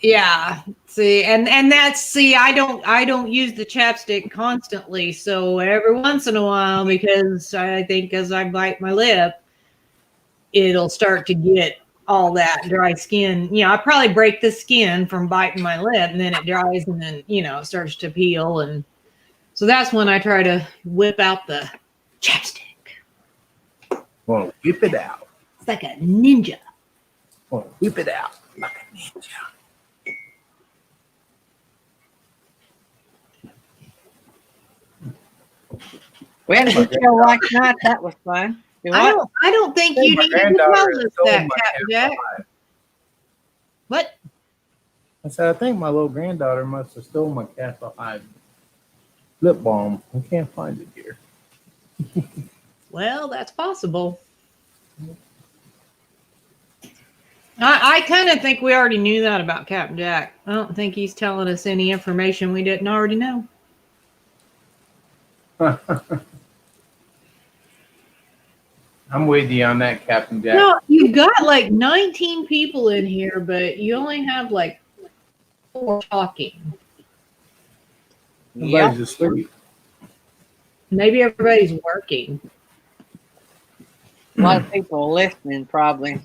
Yeah. See, and that's I don't use the chapstick constantly. So every once in a while, because I think as I bite my lip, it'll start to get all that dry skin. I probably break the skin from biting my lip and then it dries and then, it starts to peel. And so that's when I try to whip out the chapstick. Well, whip it out. It's like a ninja. Well, whip it out like a ninja. We had a good show last night. That was fun. I don't think you need to tell us that, Captain Jack. What? I said, I think my little granddaughter must have stolen my Castle Hive lip balm. I can't find it here. Well, that's possible. I kind of think we already knew that about Captain Jack. I don't think he's telling us any information we didn't already know. I'm with you on that, Captain Jack. No, you've got like 19 people in here, but you only have like 4 talking. Everybody's asleep. Maybe everybody's working. A lot of people listening, probably.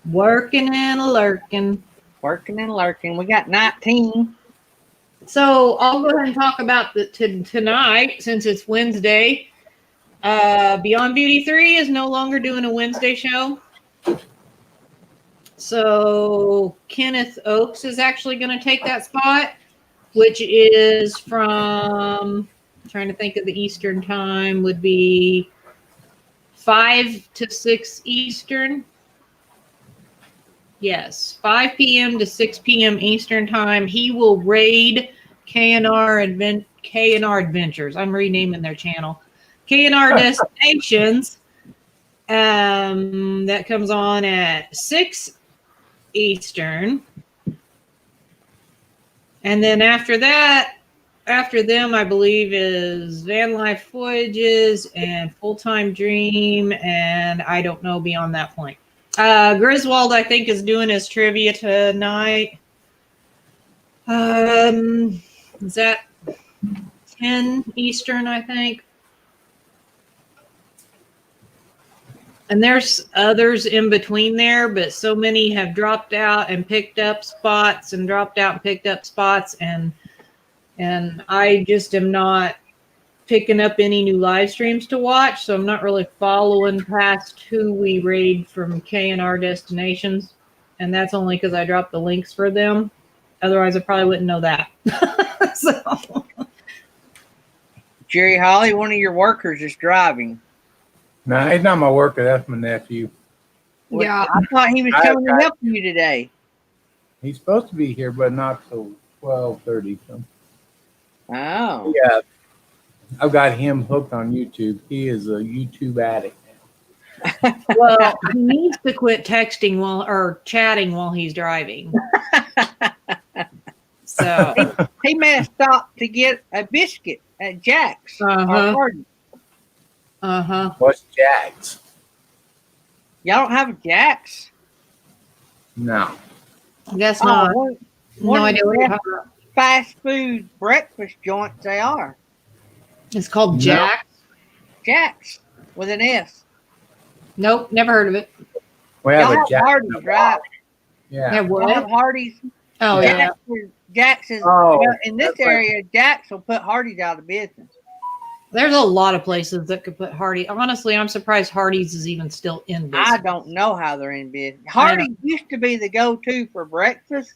Working and lurking. Working and lurking. We got 19. So I'll go ahead and talk about tonight since it's Wednesday. Beyond Beauty 3 is no longer doing a Wednesday show. So Kenneth Oakes is actually going to take that spot, which is from, I'm trying to think of the Eastern time, would be 5 to 6 Eastern. Yes, 5 p.m. to 6 p.m. Eastern time. He will raid KNR Adventures. I'm renaming their channel. KNR Destinations. That comes on at 6 Eastern. And then after that, after them, I believe is Van Life Voyages and Full Time Dream. And I don't know beyond that point. Griswold, I think, is doing his trivia tonight. Is that 10 Eastern, I think? And there's others in between there, but so many have dropped out and picked up spots and dropped out and picked up spots. And I just am not picking up any new live streams to watch. So I'm not really following past who we raid from KNR Destinations. And that's only because I dropped the links for them. Otherwise, I probably wouldn't know that. So. Jerry Holly, one of your workers is driving. No, he's not my worker. That's my nephew. Yeah. I thought he was coming to help you today. He's supposed to be here, but not till 12:30. So. Oh. Yeah, I've got him hooked on YouTube. He is a YouTube addict now. Well, he needs to quit texting or chatting while he's driving. So He may have stopped to get a biscuit at Jack's. What's Jack's? Y'all don't have a Jack's? No. guess not. One No of idea what the you're best talking about. fast food breakfast joints they are. It's called No. Jack. Jack's with an S. Nope, never heard of it. We Y'all have a have Jack. Hardee's, right? Yeah. Yeah, Y'all have what? Hardee's. Oh, yeah. Jack's is in this that's right. area. Jack's will put Hardee's out of business. There's a lot of places that could put Hardee's. Honestly, I'm surprised Hardee's is even still in business. I don't know how they're in business. Hardee's used to be the go-to for breakfast,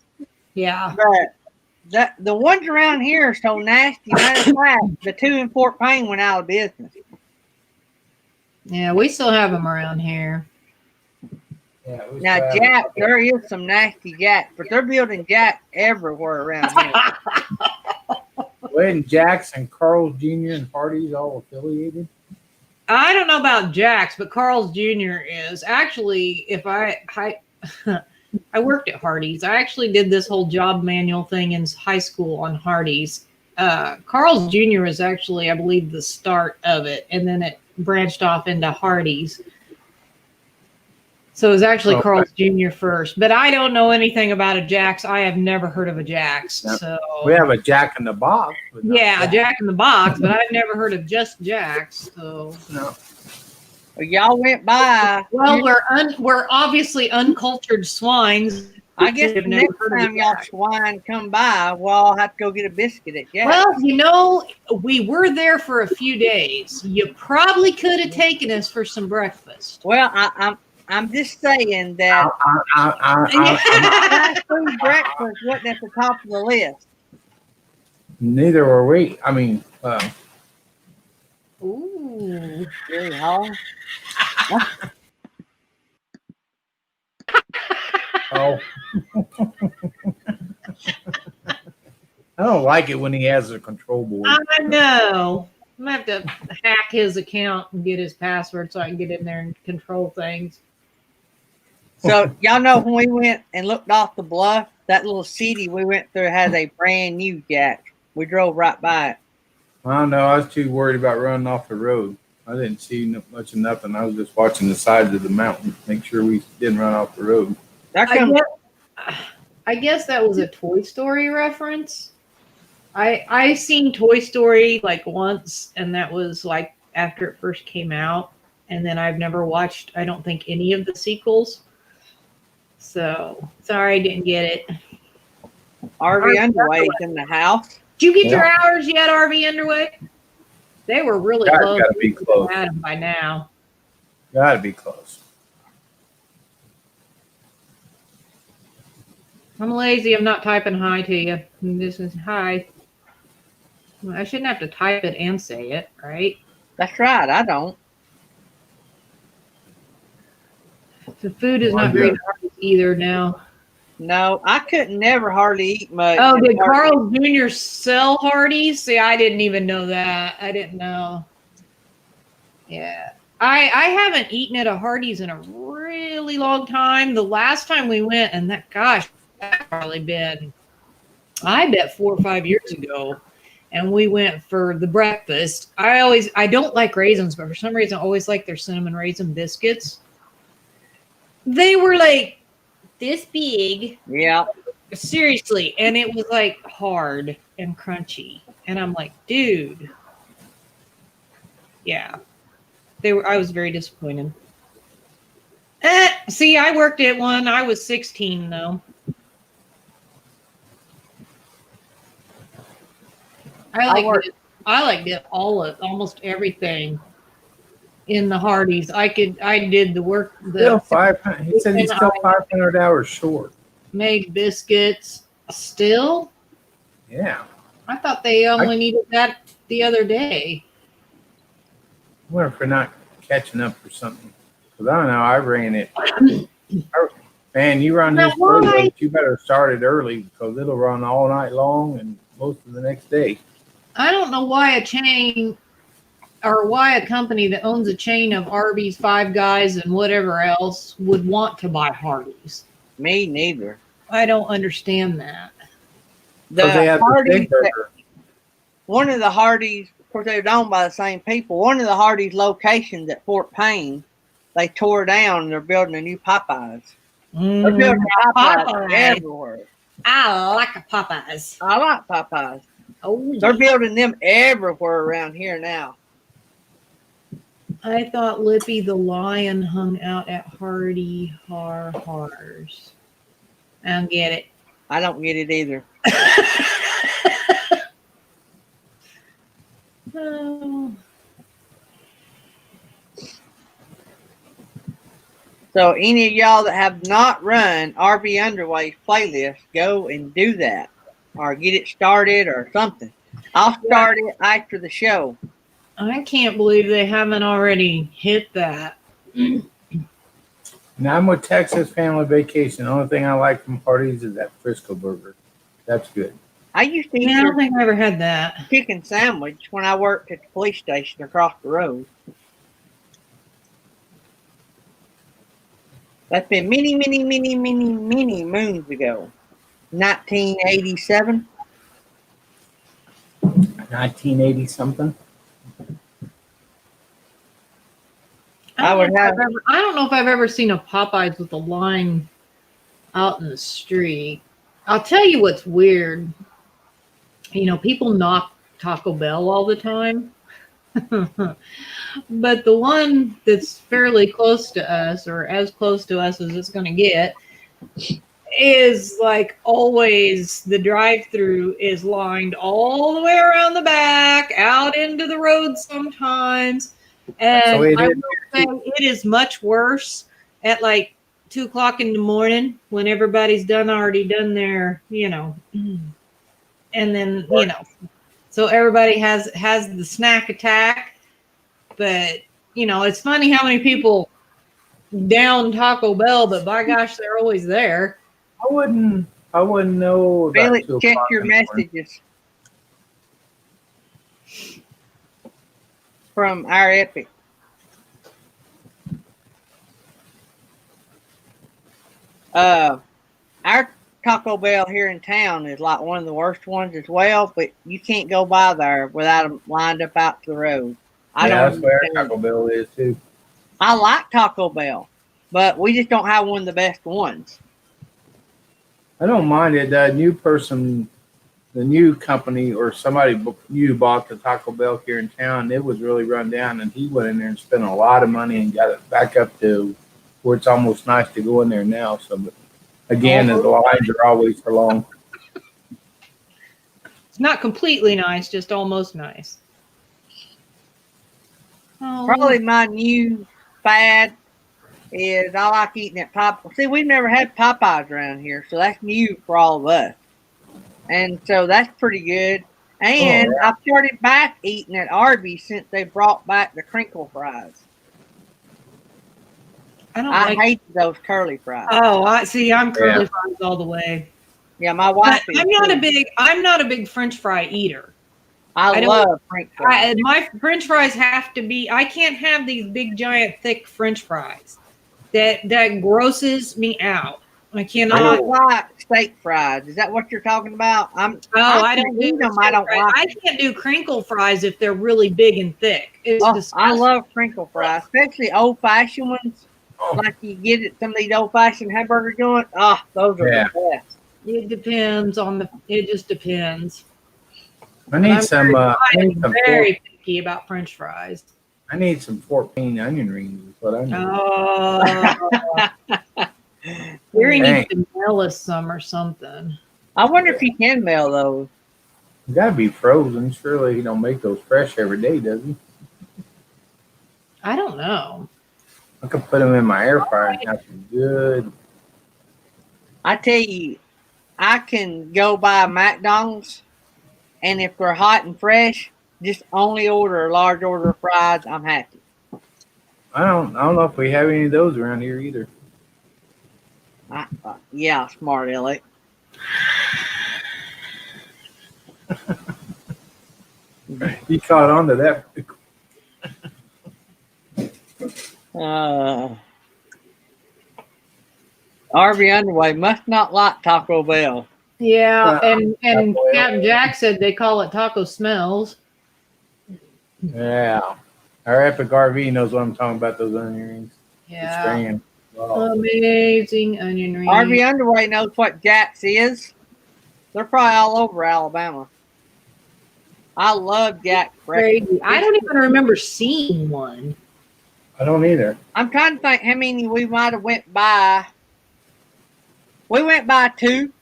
Yeah. but the ones around here are so nasty. Matter of fact, the two in Fort Payne went out of business. Yeah, we still have them around here. Yeah, we Now, still have Jack, it. there is some nasty Jacks, but they're building Jacks everywhere around here. Wasn't Jack's and Carl's Jr. and Hardee's all affiliated? I don't know about Jack's, but Carl's Jr. is. Actually, if I worked at Hardee's. I actually did this whole job manual thing in high school on Hardee's. Carl's Jr. is actually, I believe, the start of it, and then it branched off into Hardee's. So it was actually Carl's Jr. first, but I don't know anything about a Jack's. I have never heard of a Jack's. Yep. So We have a Jack in the Box. but not yeah, Jack in the Box, but I've never heard of just Jack's. So No. Well, y'all went by. well, we're obviously uncultured swines. I guess the I've never next heard of a time y'all Jack. swine come by, well, I'll have to go get a biscuit at Jack's. Well, you know, we were there for a few days. You probably could have taken us for some breakfast. Well, I'm just saying that fast food breakfast wasn't at the top of the list. Neither were we. I mean, Ooh. Really, Hall? oh. I don't like it when he has a control board. I know. I'm going to have to hack his account and get his password so I can get in there and control things. So y'all know when we went and looked off the bluff, that little city we went through has a brand new Jack. We drove right by it. I don't know. I was too worried about running off the road. I didn't see much of nothing. I was just watching the sides of the mountain, make sure we didn't run off the road. I guess that was a Toy Story reference. I seen Toy Story like once, and that was like after it first came out, and then I've never watched, I don't think, any of the sequels. So sorry I didn't get it. RV Underway's in the house. Did you get your hours yet, RV Underway? They were really close. Gotta be close. Had them by now. Gotta be close. I'm lazy. I'm not typing hi to you. This is hi. I shouldn't have to type it and say it, right? That's right. I don't. The food is not great either now. No, I couldn't never hardly eat much. Oh, did Carl Jr. sell Hardee's? See, I didn't even know that. I didn't know. Yeah. I haven't eaten at a Hardee's in a really long time. The last time we went, and that, gosh, that's probably been, I bet 4 or 5 years ago. And we went for the breakfast. I don't like raisins, but for some reason I always like their cinnamon raisin biscuits. They were like this big. Yeah. Seriously. And it was like hard and crunchy. And I'm like, dude. Yeah. I was very disappointed. See, I worked at one. I was 16 though. I did almost everything in the Hardee's. I did the work. Still 500. He said he's still 500 hours short. Made biscuits. Still? Yeah. I thought they only needed that the other day. I wonder if we're not catching up or something. Because I don't know. I ran it. Man, you run this program, you better start it early because it'll run all night long and most of the next day. I don't know why a chain or why a company that owns a chain of Arby's, Five Guys, and whatever else would want to buy Hardee's. Me neither. I don't understand that. Because they have the big burger. One of the Hardee's, of course, they're owned by the same people. One of the Hardee's locations at Fort Payne, they tore down and they're building a new Popeyes. They're building Popeyes everywhere. I like a Popeyes. I like Popeyes. Oh, They're building them everywhere around here now. I thought Lippy the lion hung out at Hardy Har's. I don't get it. I don't get it either. Oh. So any of y'all that have not run RV Underway's playlist, go and do that. Or get it started or something. I'll start it after the show. I can't believe they haven't already hit that. Now I'm with Texas Family Vacation. The only thing I like from Hardee's is that Frisco burger. That's good. I used to eat I don't think I ever had that. chicken sandwich when I worked at the police station across the road. That's been many moons ago. 1987. 1980 something. I don't know if I've ever seen a Popeyes with a line out in the street. I'll tell you what's weird. You know, people knock Taco Bell all the time. But the one that's fairly close to us, or as close to us as it's going to get, is like always the drive-through is lined all the way around the back, out into the road sometimes. And I will say it is much worse at like 2:00 in the morning when everybody's already done their, and then, so everybody has the snack attack. But, it's funny how many people down Taco Bell, but by gosh, they're always there. I wouldn't know. Billy, check your messages from our Epic. Our Taco Bell here in town is like one of the worst ones as well, but you can't go by there without them lined up out to the road. That's where Taco Bell is too. I like Taco Bell, but we just don't have one of the best ones. I don't mind it. The new company or somebody new bought the Taco Bell here in town. It was really run down, and he went in there and spent a lot of money and got it back up to where it's almost nice to go in there now. So, but again, the lines are always for long. It's not completely nice, just almost nice. Oh. Probably my new fad is I like eating at Popeyes. See, we've never had Popeyes around here, so that's new for all of us. And so that's pretty good. And I've started back eating at Arby's since they brought back the crinkle fries. I hate those curly fries. Oh, I'm curly fries all the way. Yeah, my wife is. I'm not a big French fry eater. I love French fries. My French fries have to be. I can't have these big, giant, thick French fries. That grosses me out. I cannot. I don't like steak fries. Is that what you're talking about? I don't eat them. I don't like. I can't do crinkle fries if they're really big and thick. I love crinkle fries, especially old fashioned ones. Like you get at some of these old fashioned hamburger joints. Those are the best. It depends it just depends. I need some. I'm very picky about French fries. I need some 14 onion rings. Is what I need. Gary Dang. needs to mail us some or something. I wonder if you can mail those. You gotta be frozen. Surely he don't make those fresh every day, does he? I don't know. I could put them in my air fryer and have some good. I tell you, I can go buy McDonald's, and if they're hot and fresh, just only order a large order of fries. I'm happy. I don't know if we have any of those around here either. Yeah, smart Alex. You caught on to that. RV Underway must not like Taco Bell. Yeah, and Taco Bell. Captain Jack said they call it taco smells. Yeah. Our Epic RV knows what I'm talking about, those onion rings. Yeah. It's grand. Wow. Amazing onion rings. RV Underway knows what Jack's is. They're probably all over Alabama. I love Jack's breakfast. Crazy. I don't even remember seeing one. I don't either. I'm trying to think how many we might have went by. We went by 2,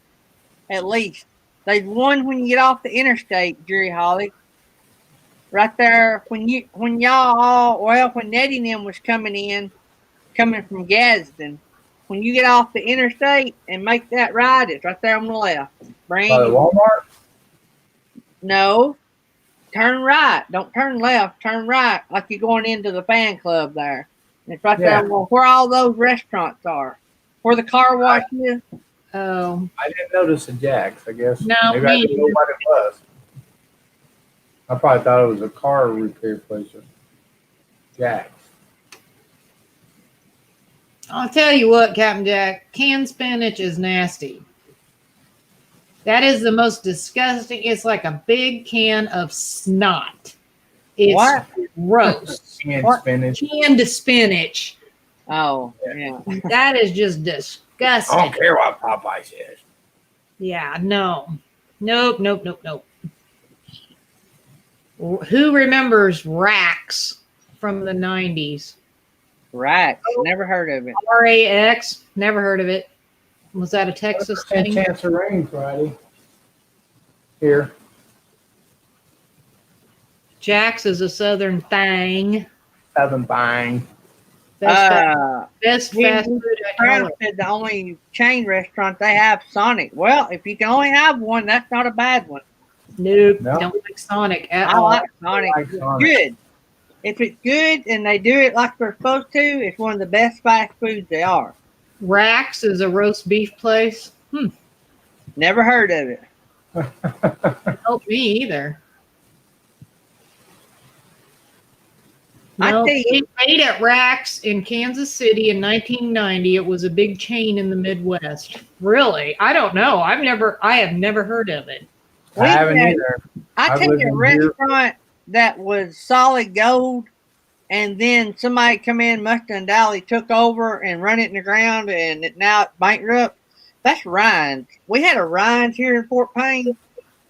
at least. There's one when you get off the interstate, Jerry Holly. Right there, when Nettie and them was coming from Gadsden. When you get off the interstate and make that ride, it's right there on the left. By the Brand Walmart? No. Turn right. Don't turn left. Turn right, like you're going into the fan club there. And it's right there where all those restaurants are. Where the car wash is. Oh. I didn't notice the Jack's, I guess. No, maybe I didn't know what it was. I probably thought it was a car repair place. Jack's. I'll tell you what, Captain Jack, canned spinach is nasty. That is the most disgusting. It's like a big can of snot. It's What? gross. Canned spinach. Canned spinach. Oh, yeah. That is just I disgusting. don't care what Popeye says. Yeah, no. Nope. Who remembers Rax from the 90s? Right. Never heard of it. RAX? Never heard of it. Was that a Texas thing? Chance of rain Friday. Here. Jack's is a southern thing. Southern bang. Best Jim fast food at Crown home. said the only chain restaurant they have Sonic. Well, if you can only have one, that's not a bad one. Nope, No. don't like Sonic at I all. like Sonic. I like It's Sonic. good. If it's good and they do it like they're supposed to, it's one of the best fast foods they are. Rax is a roast beef place. Never heard of it. Help me either. I No, think- it ate at Rax in Kansas City in 1990. It was a big chain in the Midwest. Really? I don't know. I have never heard of it. I haven't had- either. I I've take lived a in restaurant that was solid gold, and then somebody come in, Mustang Dally, took over and run it in the ground, and now it's bankrupt. That's Ryan's. We had a Ryan's here in Fort Payne.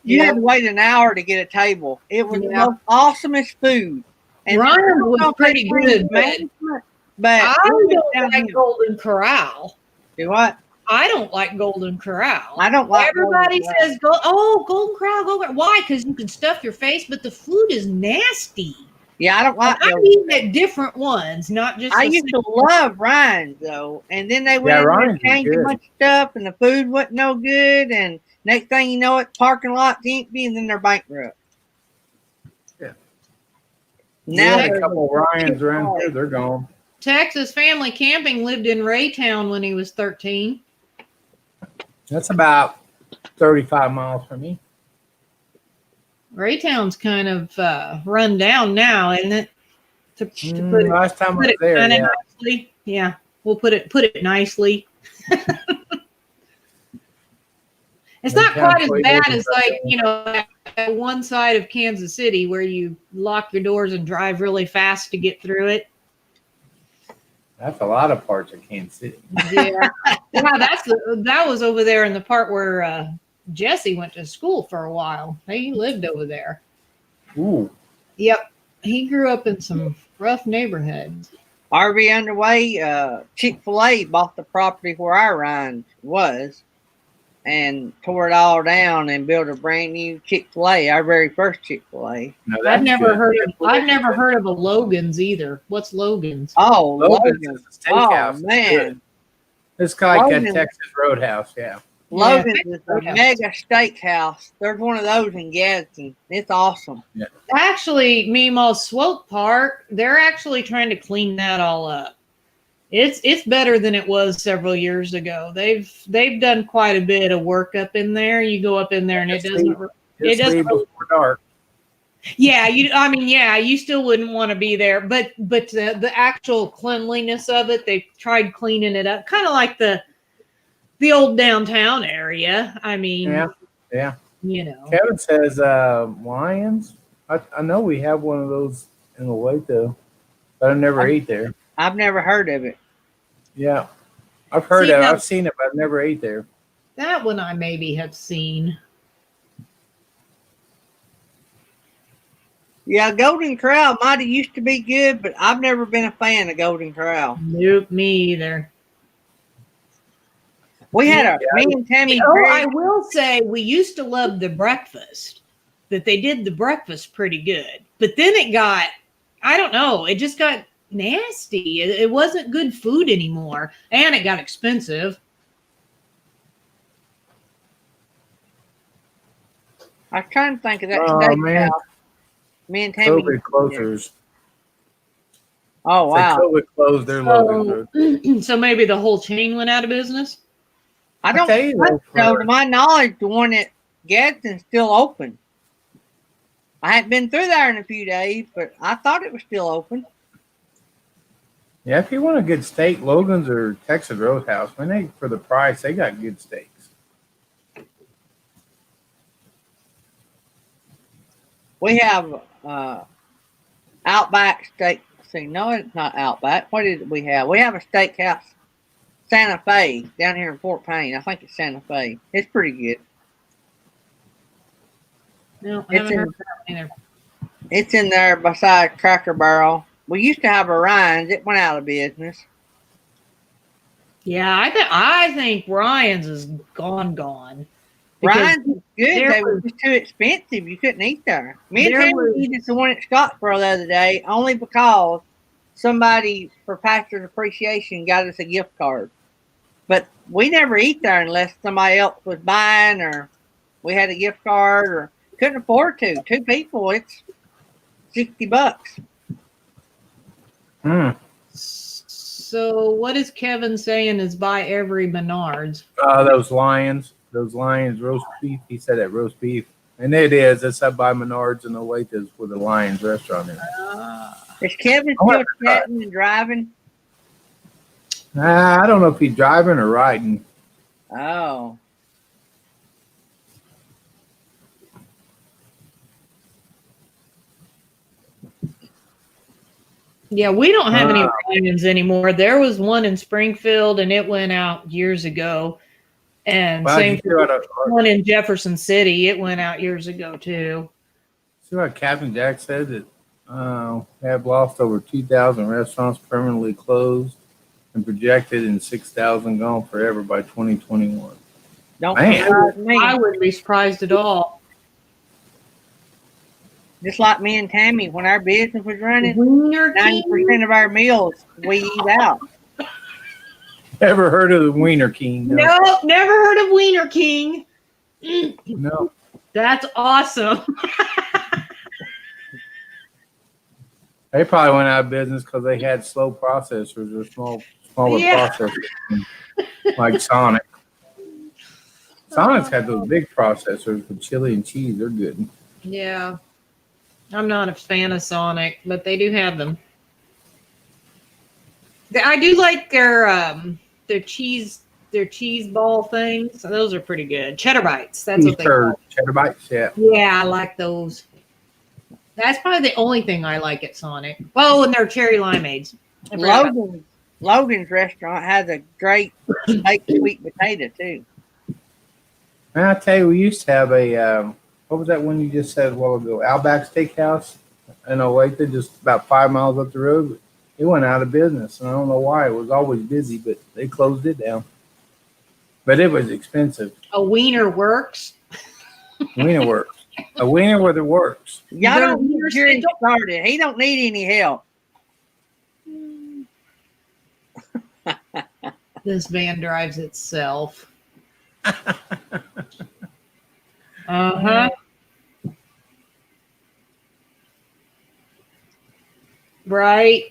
You had to wait an hour to get a table. It was the most awesomest food. Ryan's was pretty good, but I we went don't down like here. Golden Corral. Do what? I don't like Golden Corral. I don't like Everybody Golden Corral. says, Golden Corral, Golden Corral. Why? Because you can stuff your face, but the food is nasty. Yeah, I don't like I'm those. eating at different ones, not just. I the used same- to love Ryan's though, and then they went in there Ryan's and is changed a good. bunch of stuff, and the food wasn't no good. And next thing you know, it parking lot's empty, and then they're bankrupt. Yeah. Now We had a they're- couple of Ryans around here. They're gone. Texas Family Camping lived in Raytown when he was 13. That's about 35 miles from me. Raytown's kind of run down now, isn't it? To put it, Last time I put was it there, kind of yeah. nicely. Yeah, we'll put it nicely. It's not quite as bad as at one side of Kansas City where you lock your doors and drive really fast to get through it. That's a lot of parts of Kansas City. Yeah, that was over there in the part where Jesse went to school for a while. He lived over there. Ooh. Yep, he grew up in some Rough neighborhood. RV underway. Chick-fil-A bought the property where our ranch was and tore it all down and built a brand new Chick-fil-A, our very first Chick-fil-A. No, I've that's never good. heard of. I've never heard of a Logan's either. What's Logan's? Oh, Logan's Logan's. is a steakhouse. Oh, man. It's kind of like Logan's. a Texas Roadhouse, yeah. Logan's is a Roadhouse. mega steakhouse. There's one of those in Gadsden. It's awesome. Actually, Meemaw's Swope Park, they're actually trying to clean that all up. It's better than it was several years ago. They've done quite a bit of work up in there. You go up in there and it doesn't leave before dark. Yeah, you still wouldn't want to be there, but the actual cleanliness of it, they tried cleaning it up, kind of like the old downtown area. I mean, yeah. You know. Kevin says Lions. I know we have one of those in the lake though, but I never ate there. I've never heard of it. Yeah, I've heard of it. I've seen it, but I've never ate there. That one I maybe have seen. Yeah, Golden Corral might have used to be good, but I've never been a fan of Golden Corral. Nope, me either. We had me and Tammy. I will say we used to love the breakfast. That they did the breakfast pretty good, but then it got, I don't know, it just got nasty. It wasn't good food anymore, and it got expensive. I was trying to think of that Man. steakhouse. Me and Tammy. COVID closers. Oh wow! COVID closed their Logan's. So maybe the whole chain went out of business. I don't know. To my knowledge, the one at Gadsden's still open. I hadn't been through there in a few days, but I thought it was still open. Yeah, if you want a good steak, Logan's or Texas Roadhouse, for the price, they got good steaks. We have Outback Steak. See, no, it's not Outback. What did we have? We have a steakhouse, Santa Fe, down here in Fort Payne. I think it's Santa Fe. It's pretty good. No, I haven't heard of that either. It's in there beside Cracker Barrel. We used to have a Ryan's. It went out of business. Yeah, I think Ryan's is gone. Ryan's was good. They were just too expensive. You couldn't eat there. Me and Tammy eated the one at Scottsboro the other day only because somebody for Pastor's Appreciation got us a gift card. But we never eat there unless somebody else was buying or we had a gift card or couldn't afford to. 2 people, it's $60. So what is Kevin saying is buy every Menards? Those Lions roast beef. He said that roast beef, and it is. It's up by Menards and the Olathe where the Lions restaurant is. Is Kevin still chatting and driving? I don't know if he's driving or riding. Oh. Yeah, we don't have any Ryan's anymore. There was one in Springfield, and it went out years ago. And same for one in Jefferson City. It went out years ago, too. See what Captain Jack said, that have lost over 2,000 restaurants permanently closed and projected in 6,000 gone forever by 2021. Don't surprise me. I wouldn't be surprised at all. Just like me and Tammy, when our business was running, Wiener 90% of our meals we eat out. Ever heard of the Wiener King? No, never heard of Wiener King. No. That's awesome. They probably went out of business because they had slow processors or smaller processors, like Sonic. Sonic's had those big processors with chili and cheese. They're good. Yeah. I'm not a fan of Sonic, but they do have them. I do like their cheese ball things. Those are pretty good. Cheddar bites. That's what they call. Cheddar bites, yeah. Yeah, I like those. That's probably the only thing I like at Sonic. Oh, and their cherry limeades. Logan's restaurant has a great baked sweet potato too. And I tell you, we used to have a what was that one you just said a while ago? Outback Steakhouse. in Olathe, just about 5 miles up the road. It went out of business, and I don't know why. It was always busy, but they closed it down. But it was expensive. A wiener works. Wiener works. A wiener with it works. Y'all Their don't wieners, get they him don't- started. He don't need any help. This van drives itself. Uh-huh. Right.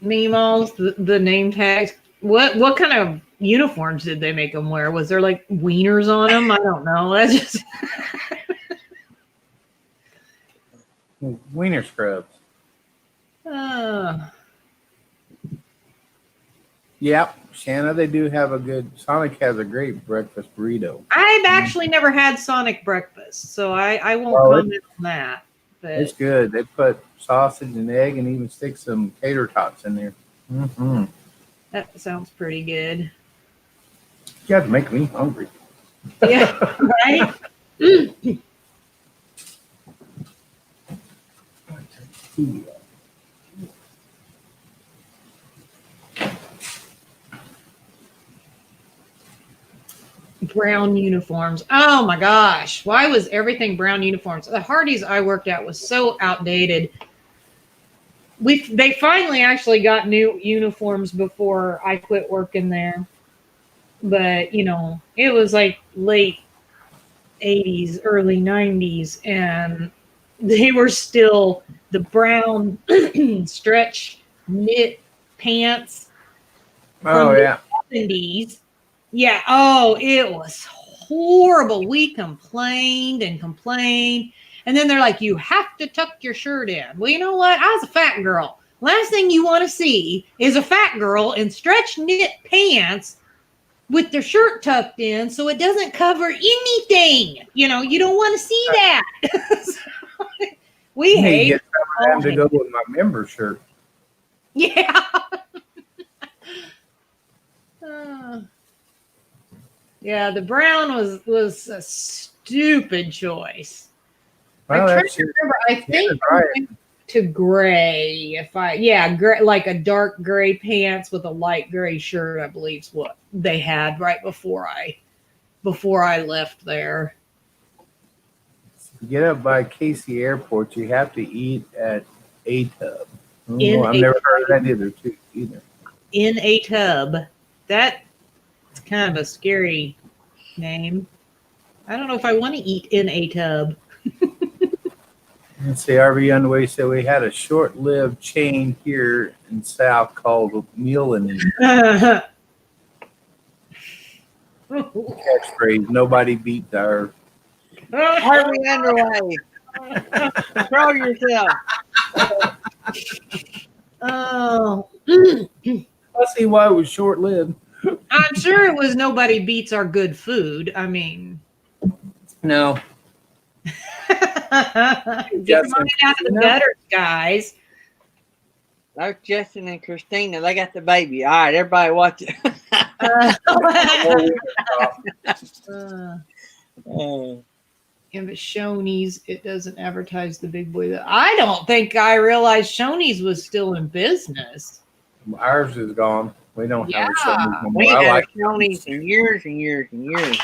Nemos, the name tags. What kind of uniforms did they make them wear? Was there like wieners on them? I don't know. That's just Wiener scrubs. uh, Yep. Shanna, they do have a good, Sonic has a great breakfast burrito. I've actually never had Sonic breakfast, so I won't Oh, comment on that. But It's good. They put sausage and egg and even stick some tater tots in there. Mm-hmm. that sounds pretty good. You guys make me hungry. Yeah, right? Brown uniforms. Oh my gosh. Why was everything brown uniforms? The Hardee's I worked at was so outdated. They finally actually got new uniforms before I quit working there. But, you know, it was like late 80s, early 90s, and they were still the brown stretch knit pants. Oh, From the yeah. 70s. Yeah. Oh, it was horrible. We complained and complained. And then they're like, you have to tuck your shirt in. Well, you know what? I was a fat girl. Last thing you want to see is a fat girl in stretch knit pants with their shirt tucked in so it doesn't cover anything. You know, you don't want to see that. We You need to hate get some of them to go with my member shirt. Yeah. Yeah, the brown was a stupid choice. Well, I try that's to your, remember. I think that's I right. went to gray. Gray, like a dark gray pants with a light gray shirt. I believe is what they had right before I left there. To get up by Casey Airport, you have to eat at A Tub. In I've a never heard of that either. In a tub. That's kind of a scary name. I don't know if I want to eat in a tub. Let's see, RV Underway said we had a short-lived chain here in South called Meal and Eat. Catchphrase, nobody beat our. Harvey Underway. Control yourself. Oh. I see why it was short-lived. I'm sure it was nobody beats our good food. I mean, No. get your mind out of the gutters, guys. There's Justin and Christina. They got the baby. All right, everybody watch it. If it's Shoney's, it doesn't advertise the big boy. I don't think I realized Shoney's was still in business. Ours is gone. We don't have a show no We more. I had like Shoney's for years and years and years.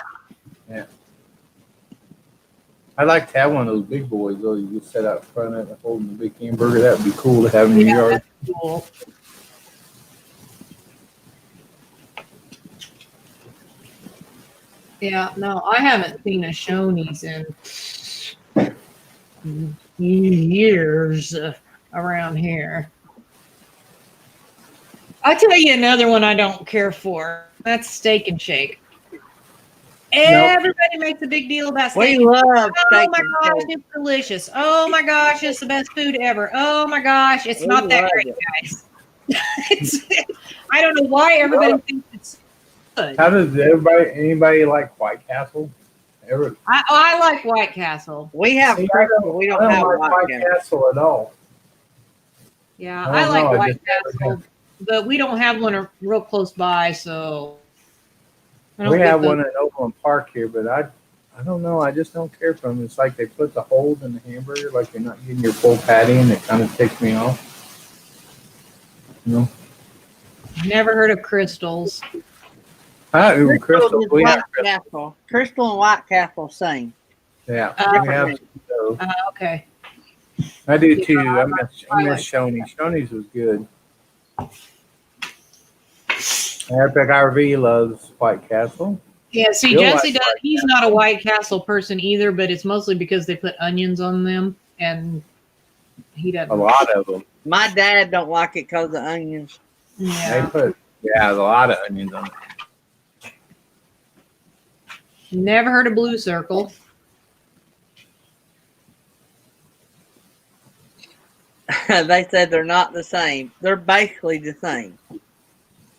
I'd like to have one of those big boys though. You just set out front of it holding the big hamburger. That would be cool to have in your yard. That's cool. Yeah, no, I haven't seen a Shoney's in years around here. I'll tell you another one I don't care for. That's Steak and Shake. Everybody makes a big deal about We steak. love Oh steak my and gosh, shake. it's delicious. Oh my gosh, it's the best food ever. Oh my gosh, it's not that love great, it. guys. I don't know why everybody thinks it's good. How does anybody like White Castle? I like White Castle. We have See, Crickle, but we don't have like White White Castle. Castle at all. Yeah, I I don't like know, I White just never Castle, but we don't have one real close by, so I don't We get have the- one in Overland Park here, but I I don't know. I just don't care for them. It's like they put the holes in the hamburger, like you're not getting your full patty, and it kind of ticks me off. You know? Never heard of crystals. Crystal, we have White Castle. Crystal and White Castle same. yeah, Oh. we have those. Okay. I do too. I miss Shoney's. Shoney's was good. Epic RV loves White Castle. Yeah, see, You'll Jesse like does. White He's not a White Castle person either, but it's mostly because they put onions on them, and he doesn't. A lot of them. My dad don't like it because of the onions. Yeah. They put a lot of onions on it. Never heard of Blue Circle. They said they're not the same. They're basically the same.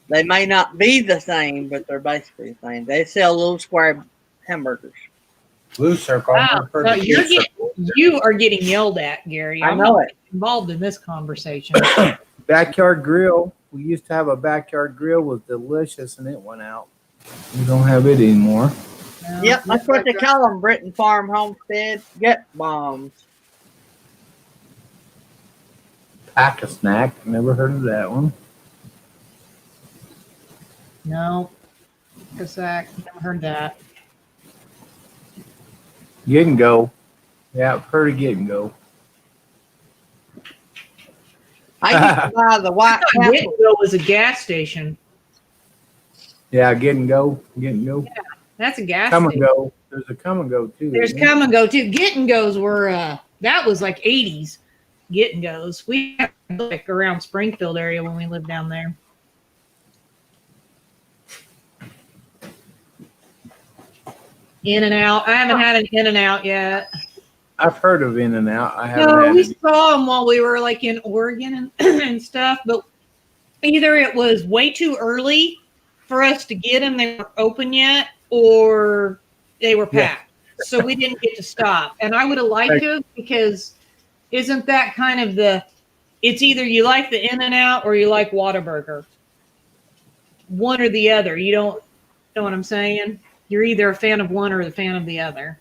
They may not be the same, but they're basically the same. They sell little square hamburgers. Blue Circle. Wow. So you are getting yelled at, Gary. I I'm know not it. involved in this conversation. Backyard grill. We used to have a backyard grill. Was delicious, and it went out. We don't have it anymore. No, Yep, that's what they call them. Britain Farm Homestead Get Bombs. Pack a snack. Never heard of that one. No. Casac. Never heard that. Get and go. Yeah, I've heard of get and go. I used to buy the White Castle. Whitfield was a gas station. Yeah, get and go. Get and go. That's a gas Come and station. go. There's a come and go too. There's isn't there? come and go too. Get and goes were that was like 80s. Get and goes. We had like around Springfield area when we lived down there. In and out. I haven't had an In and Out yet. I've heard of In and Out. I haven't No, had we it. saw them while we were like in Oregon and stuff, but either it was way too early for us to get them, they weren't open yet, or they were Yeah. packed. So we didn't get to stop. And I would have liked to, because isn't that kind of it's either you like the In and Out or you like Whataburger. One or the other. You don't know what I'm saying? You're either a fan of one or a fan of the other.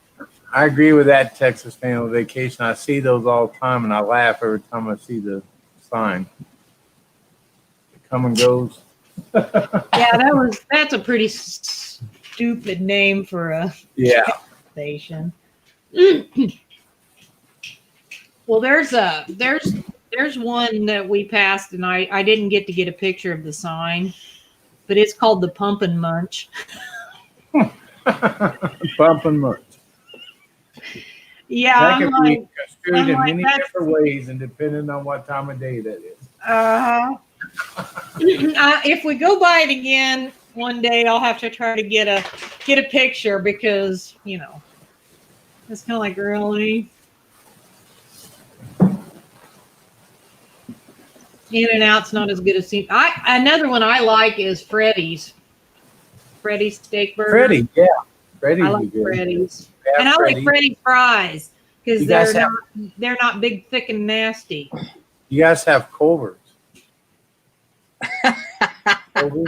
I agree with that, Texas Family Vacation. I see those all the time, and I laugh every time I see the sign. It come and goes. Yeah, that's a pretty stupid name for a Yeah. station. Well, there's one that we passed, and I didn't get to get a picture of the sign, but it's called the Pump and Munch. Bump and munch. Yeah, That I'm could like, be construed I'm in like, many that's- different ways, and depending on what time of day that is. if we go by it again one day, I'll have to try to get a picture, because it's kind of like, really. In and Out's not as good as another one I like is Freddy's. Freddy's steak burger. Freddie, yeah. Freddie's I like good. Freddy's. Yeah, And I like Freddie. Freddy's fries because You guys they're not big, thick, and nasty. You guys have Culver's. Culver's?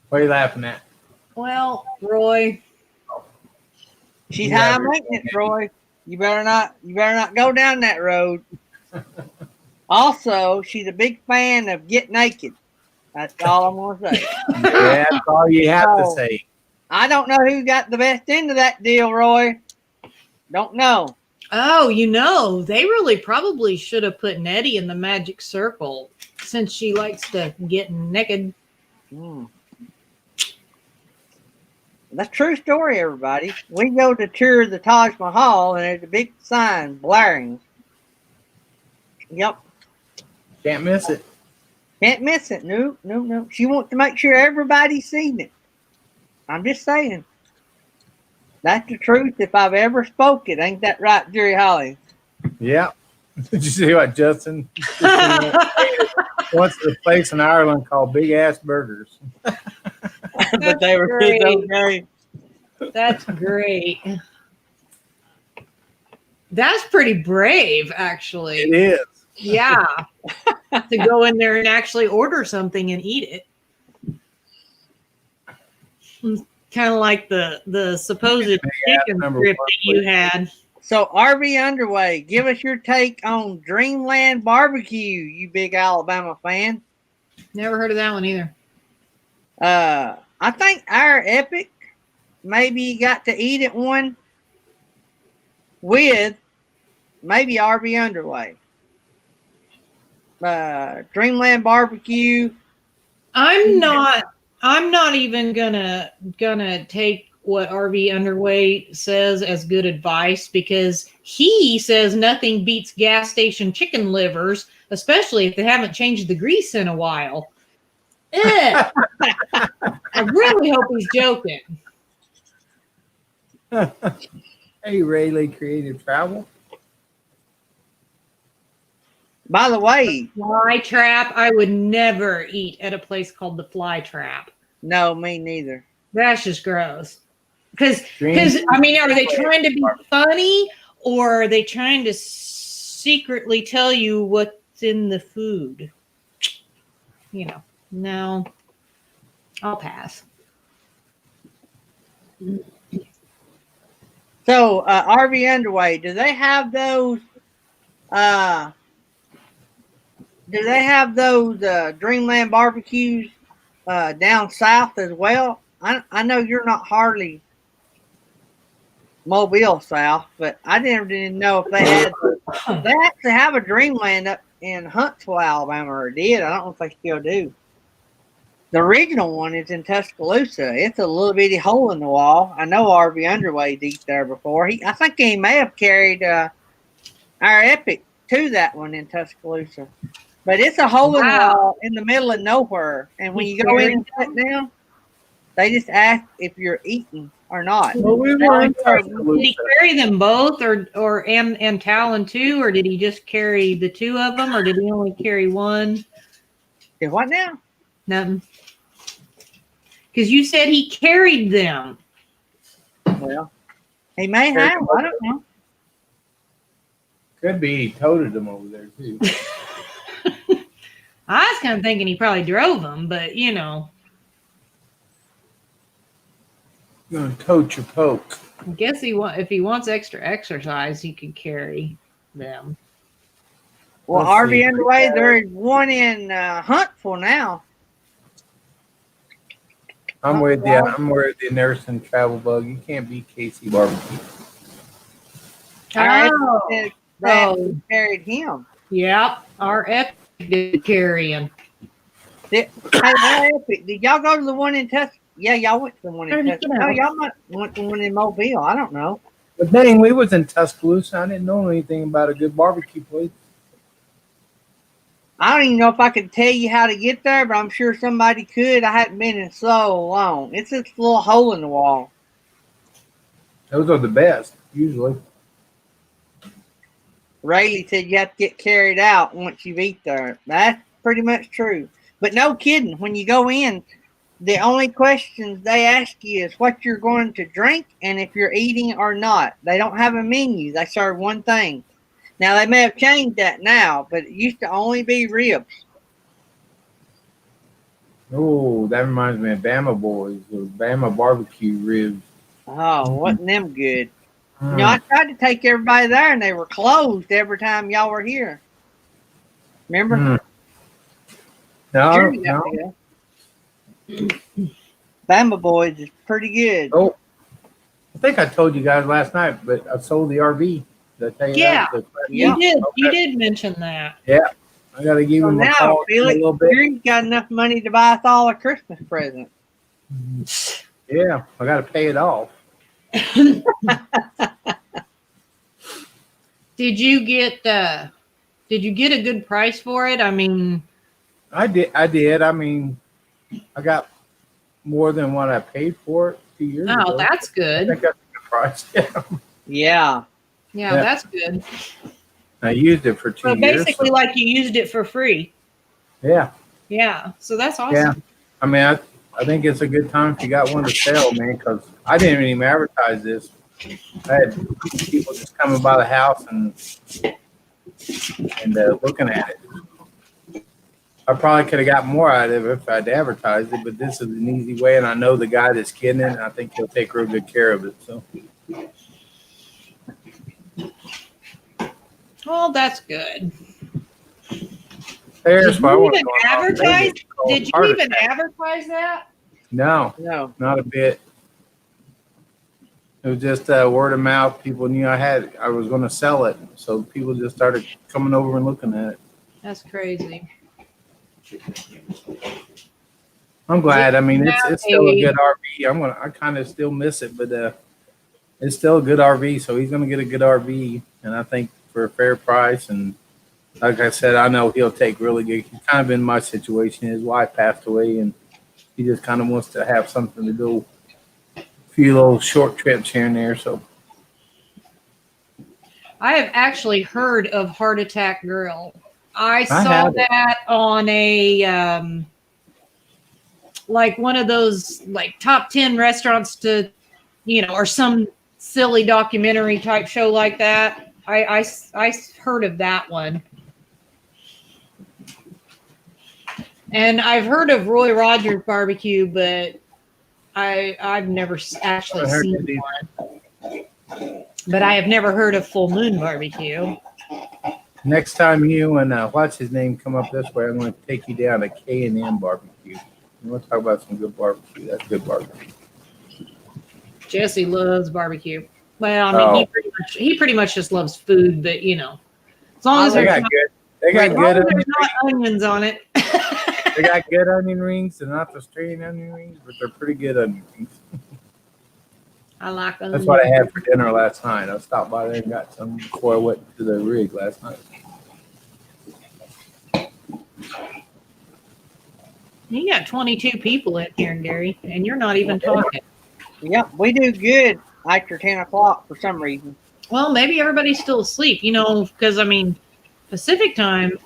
What are you laughing at? Well, Roy, She's Yeah, high maintenance, Roy. You better not go down that road. Also, she's a big fan of Get Naked. That's all I'm gonna say. Yeah, that's all you have to Oh. say. I don't know who got the best end of that deal, Roy. Don't know. they really probably should have put Nettie in the magic circle, since she likes to get naked. Mm. That's a true story, everybody. We go to tour the Taj Mahal, and there's a big sign blaring. Yep. Can't miss it. Can't miss it. No. She wants to make sure everybody's seen it. I'm just saying. That's the truth if I've ever spoke it. Ain't that right, Jerry Holly? Yeah. Did you see what Justin wants a place in Ireland called Big Ass Burgers? But they were great. okay. That's great. That's pretty brave, actually. It is. Yeah. To go in there and actually order something and eat it. Kind of like the supposed chicken number strip one, that you had. So RV Underway, give us your take on Dreamland Barbecue, you big Alabama fan. Never heard of that one either. I think our Epic maybe got to eat at one with maybe RV Underway. Dreamland Barbecue. I'm not even gonna take what RV Underway says as good advice, because he says nothing beats gas station chicken livers, especially if they haven't changed the grease in a while. I really hope he's joking. Hey, Rayleigh Creative Travel. By the way, Fly Trap, I would never eat at a place called the Fly Trap. no, me neither. That's just gross. Because I mean, are they trying to be funny, or are they trying to secretly tell you what's in the food? You know, no, I'll pass. So RV Underway, do they have those? Do they have those Dreamland barbecues down south as well? I know you're not hardly Mobile South, but I didn't know if they had. They actually have a Dreamland up in Huntsville, Alabama, or did. I don't know if they still do. The original one is in Tuscaloosa. It's a little bitty hole in the wall. I know RV Underway's eat there before. I think he may have carried our Epic to that one in Tuscaloosa. But it's a hole in the wall in the middle of nowhere. And when you go in and sit down, they just ask if you're eating or not. Well, we were in Did he carry them both, or and Talon too, or did he just carry the two of them, or did he only carry one? What now? Nothing. Because you said he carried them. Well, he may have. I don't know. Could be he toted them over there too. I was kind of thinking he probably drove them, but you know. Gonna tote your poke. I guess if he wants extra exercise, he could carry them. Well, Let's RV see. Underway, there's one in Huntsville now. I'm with you. I'm with the nurse and travel bug. You can't beat Casey Barbecue. That carried him. Yeah, our Epic did carry him. Hey, Epic, did y'all go to the one in Tuscaloosa? Yeah, y'all went to the one in Tuscaloosa. No, y'all might went to the one in Mobile. I don't know. But dang, we was in Tuscaloosa. I didn't know anything about a good barbecue place. I don't even know if I could tell you how to get there, but I'm sure somebody could. I hadn't been in so long. It's this little hole in the wall. Those are the best, usually. Rayleigh said you have to get carried out once you eat there. That's pretty much true. But no kidding, when you go in, the only questions they ask you is what you're going to drink and if you're eating or not. They don't have a menu. They serve one thing. Now, they may have changed that now, but it used to only be ribs. Oh, that reminds me of Bama Boys. Those Bama barbecue ribs. Oh, wasn't them good? You know, I tried to take everybody there, and they were closed every time y'all were here. Remember? No. Bama Boys is pretty good. Oh, I think I told you guys last night, but I sold the RV. Did I tell you Yeah, that? you did. Okay. You did mention that. Yeah, I got to give him a now, call in a Felix, little bit. you've got enough money to buy us all a Christmas present. Yeah, I got to pay it off. Did you get a good price for it? I mean, I did. I mean, I got more than what I paid for it 2 years ago. oh, that's I good. think that's a good price. Yeah. Yeah, Yeah. that's good. I used it for 2 So years. basically, like you used it for free. Yeah. Yeah, so that's awesome. Yeah. I mean, I think it's a good time if you got one to sell, man, because I didn't even advertise this. I had people just coming by the house and looking at it. I I probably could have got more out of it if I'd advertised it, but this is an easy way, and I know the guy that's getting it, and I think he'll take real good care of it. So, Well, that's good. there's Did why I you want even to go on advertise? Vegas. It's Did you called even Heart Attack. advertise that? No, No. not a bit. It was just word of mouth. People knew I was going to sell it, so people just started coming over and looking at it. That's crazy. I'm glad. I mean, it's still a Hey. good RV. I kind of still miss it, but it's still a good RV. So he's going to get a good RV, and I think for a fair price. And like I said, I know he'll take really good. He's kind of in my situation. His wife passed away, and he just kind of wants to have something to go. A few little short trips here and there. So I have actually heard of Heart Attack Grill. I saw have it. that on a like one of those like top 10 restaurants to, or some silly documentary type show like that. I heard of that one. And I've heard of Roy Rogers Barbecue, but I've never actually seen one. But I have never heard of Full Moon Barbecue. next time you and what's his name come up this way, I'm going to take you down to KNR Barbecue. We'll talk about some good barbecue. That's good barbecue. Jesse loves barbecue. Well, I mean, he pretty much just loves food, but as long as They there's got good. They got as long good as onion there's not onions on it. They got good onion rings. They're not the straight onion rings, but they're pretty good onion rings. I like onions. That's what I had for dinner last night. I stopped by there and got some before I went to the rig last night. You got 22 people in here, Gary, and you're not even talking. Yep, we do good after 10 o'clock for some reason. Well, maybe everybody's still asleep, because, I mean, Pacific time,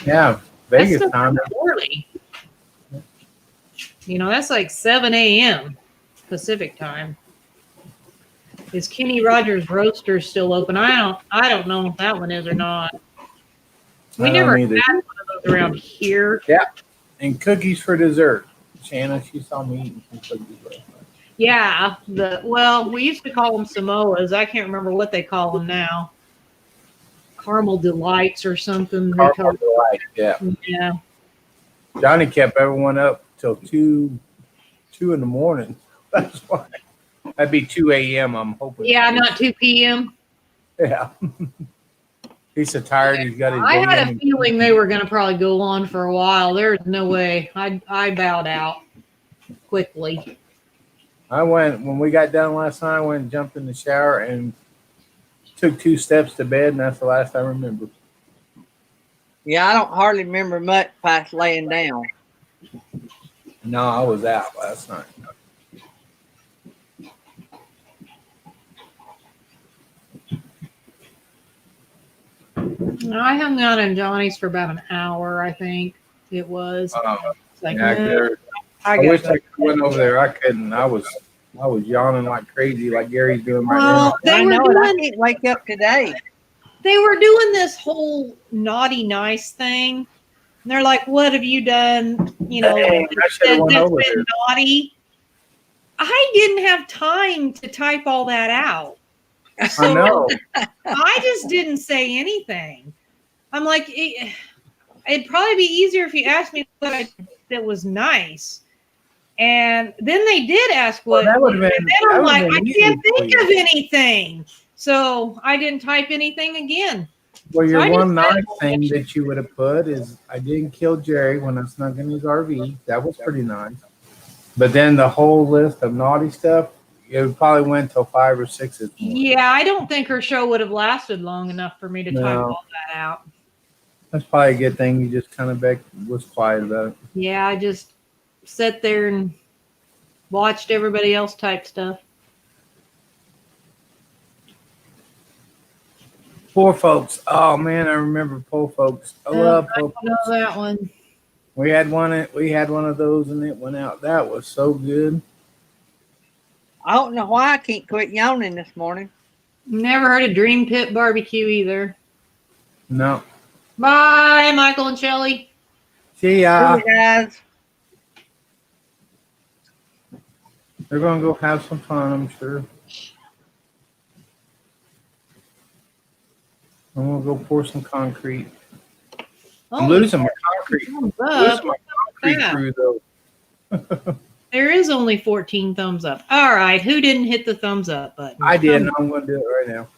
Yeah, that's Vegas still time. early. That's like 7 a.m. Pacific time. Is Kenny Rogers Roaster still open? I don't know if that one is or not. We never had one of those around here. Yeah, and cookies for dessert. Shanna, she saw me eating some cookies last night. Yeah, we used to call them Samoas. I can't remember what they call them now. Caramel Delights or something. Caramel Delight, yeah. Yeah. Johnny kept everyone up till 2 in the morning. That's why. That'd be 2 a.m. I'm hoping. Yeah, not 2 p.m. Yeah. He's so tired. He's got his. I had a feeling they were going to probably go on for a while. There's no way. I bowed out quickly. I went when we got done last night. I went and jumped in the shower and took 2 steps to bed, and that's the last I remember. Yeah, I don't hardly remember much past laying down. No, I was out last night. I hung out in Johnny's for about an hour, I think it was. It's like, Yeah, I wish I could went over there. I couldn't. I was yawning like crazy, like Gary's doing right now. They were I doing, can't wake up today. they were doing this whole naughty nice thing. And they're like, what have you done? Dang, I should've went that's over been there. naughty. I didn't have time to type all that out. So I know. I just didn't say anything. I'm like, it'd probably be easier if you asked me what I did that was nice. And then they did ask what. Well, that would've been- and then I'm that like, would've I been can't easy for think you. of anything. So I didn't type anything again. Well, your So I just one nice said- thing that you would have put is I didn't kill Jerry when I snuck in his RV. That was pretty nice. But then the whole list of naughty stuff, it probably went till 5 or 6 this morning. Yeah, I don't think her show would have lasted long enough for me to type No. all that out. That's probably a good thing. You just kind of was quiet about it. Yeah, I just sat there and watched everybody else type stuff. Poor folks. Oh man, I remember poor folks. I love I poor don't know folks. that one. We had one of those and it went out. That was so good. I don't know why I can't quit yawning this morning. Never heard of Dream Pit Barbecue either. No. Bye, Michael and Shelley. See ya. See you guys. They're gonna go have some fun, I'm sure. I'm gonna go pour some concrete. I'm Only losing my concrete. thumbs Losing up. my concrete Yeah. crew though. There is only 14 thumbs up. All right, who didn't hit the thumbs up button? I did, and I'm gonna do it right now.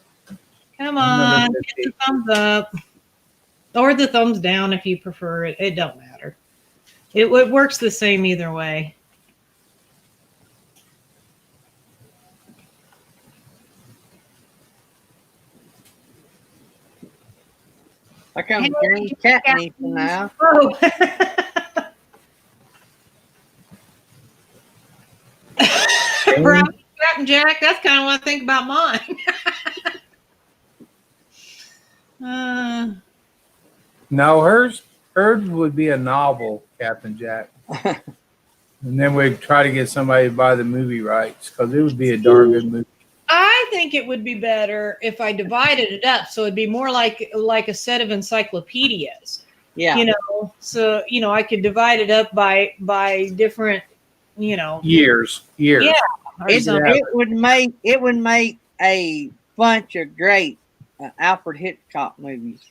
Come I'm on, number hit the 50. thumbs up. Or the thumbs down if you prefer it. It don't matter. It works the same either way. I come Hey, James Catney for now. Oh. Right, Captain Jack, that's kind of what I think about mine. No, hers would be a novel, Captain Jack. And then we'd try to get somebody to buy the movie rights because it would be a darn good movie. I think it would be better if I divided it up, so it'd be more like a set of encyclopedias. Yeah. You know, so I could divide it up by different, Years. Yeah. or something. It would make a bunch of great Alfred Hitchcock movies.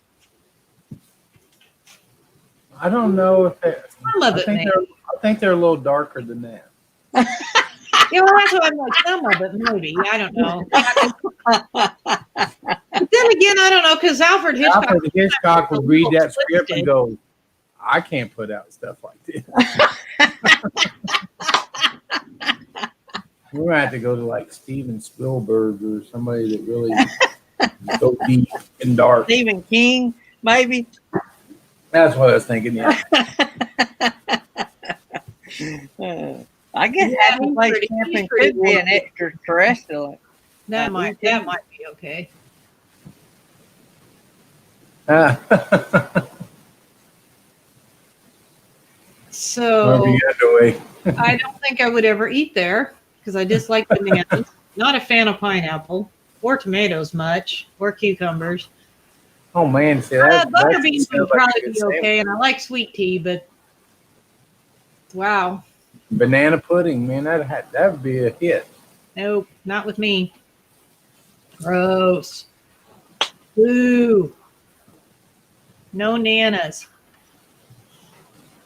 I don't know if they, Some of it, maybe. I think they're a little darker than that. Yeah, well, that's what I'm like. Some of it, maybe. I don't know. But then again, I don't know because Alfred Hitchcock would read that script and go, "I can't put out stuff like this." We're gonna have to go to like Steven Spielberg or somebody that really go deep and dark. Stephen King, maybe. That's what I was thinking. Yeah. I guess Yeah, Happy Place Camping could be an extraterrestrial. That might be okay. So I don't think I would ever eat there because I dislike bananas. Not a fan of pineapple or tomatoes much or cucumbers. Oh man, see, butterbeans would probably be okay, and I like sweet tea, but wow. Banana pudding, man, that would be a hit. Nope, not with me. Gross. Ooh. No nanas.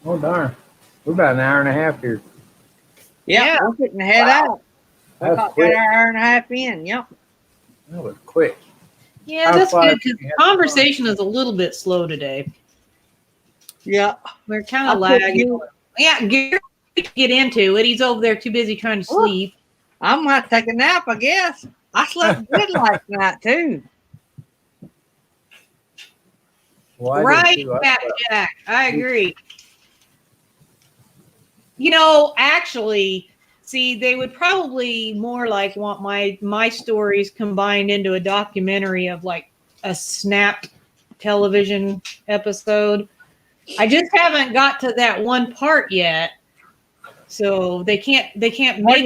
Oh darn. We're about an hour and a half here. Yeah, I'm getting the head out. I got an hour and a half in. Yep. That was quick. Yeah, that's good because the conversation is a little bit slow today. Yeah. We're kind of lagging. Yeah, Gary get into it. He's over there too busy trying to sleep. I might take a nap, I guess. I slept good last night too. Well, right, Jack. I agree. Actually, see, they would probably more like want my stories combined into a documentary of like a snapped television episode. I just haven't got to that one part yet. So they can't what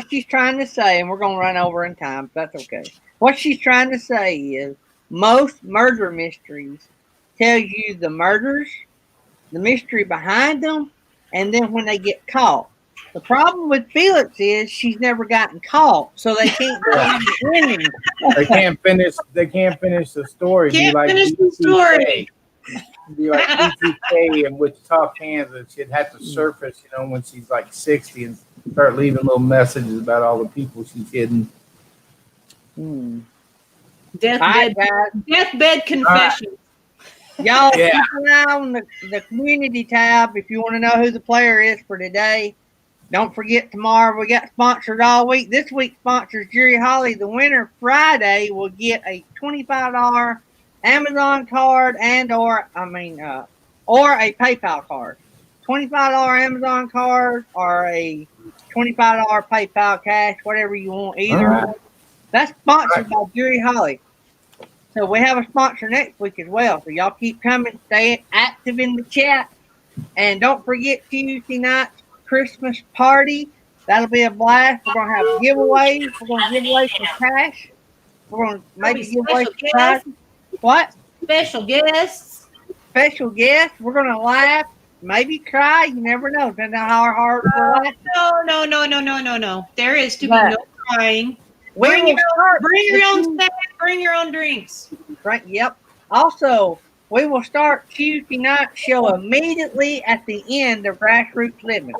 she's trying to say, and we're gonna run over in time, but that's okay. What she's trying to say is most murder mysteries tell you the murders, the mystery behind them, and then when they get caught. The problem with Felix is she's never gotten caught, so they can't They can't finish the story. Can't finish the story. Be like BTK in Wichita, Kansas. She'd have to surface, when she's like 60 and start leaving little messages about all the people she's hidden. Deathbed confessions. Y'all keep an eye on the community tab if you want to know who the player is for today. Don't forget tomorrow we got sponsored all week. This week's sponsor is Jerry Holly. The winner Friday will get a $25 Amazon card or a PayPal card. $25 Amazon card or a $25 PayPal cash, whatever you want. Either. That's sponsored by Jerry Holly. So we have a sponsor next week as well. So y'all keep coming, stay active in the chat. And don't forget Tuesday night's Christmas party. That'll be a blast. We're going to have giveaways. We're going to give away some cash. We're going to maybe give away some prizes. What? Special guests. special guest. We're going to laugh, maybe cry. You never know. Depending on how hard we're laughing. No. There is to be But no crying. we Bring will start your own snack, bring your own drinks. Right. Yep. Also, we will start Tuesday night show immediately at the end of Grassroots Living.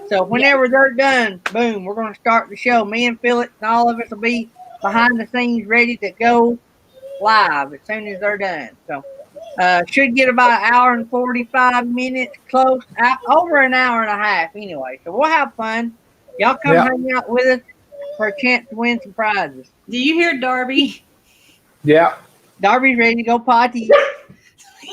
So whenever they're done, boom, we're going to start the show. Me and Philip and all of us will be behind the scenes ready to go live as soon as they're done. So should get about an hour and 45 minutes, close, over an hour and a half anyway. So we'll have fun. Y'all come hang out with us for a chance to win some prizes. Do you hear Darby? Yeah. Darby's ready to go potty.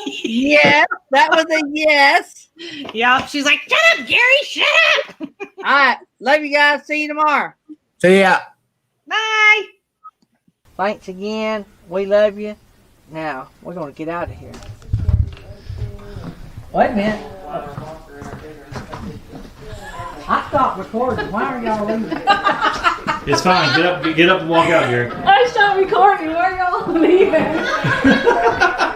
Yes, that was a yes. Yeah, she's like, shut up, Gary, shut up. All right, love you guys. See you tomorrow. See ya. Bye. Thanks again. We love you. Now, we're going to get out of here. Wait a minute. I stopped recording. Why are y'all leaving? It's fine. Get up and walk out, Gary. I stopped recording. Why are y'all leaving?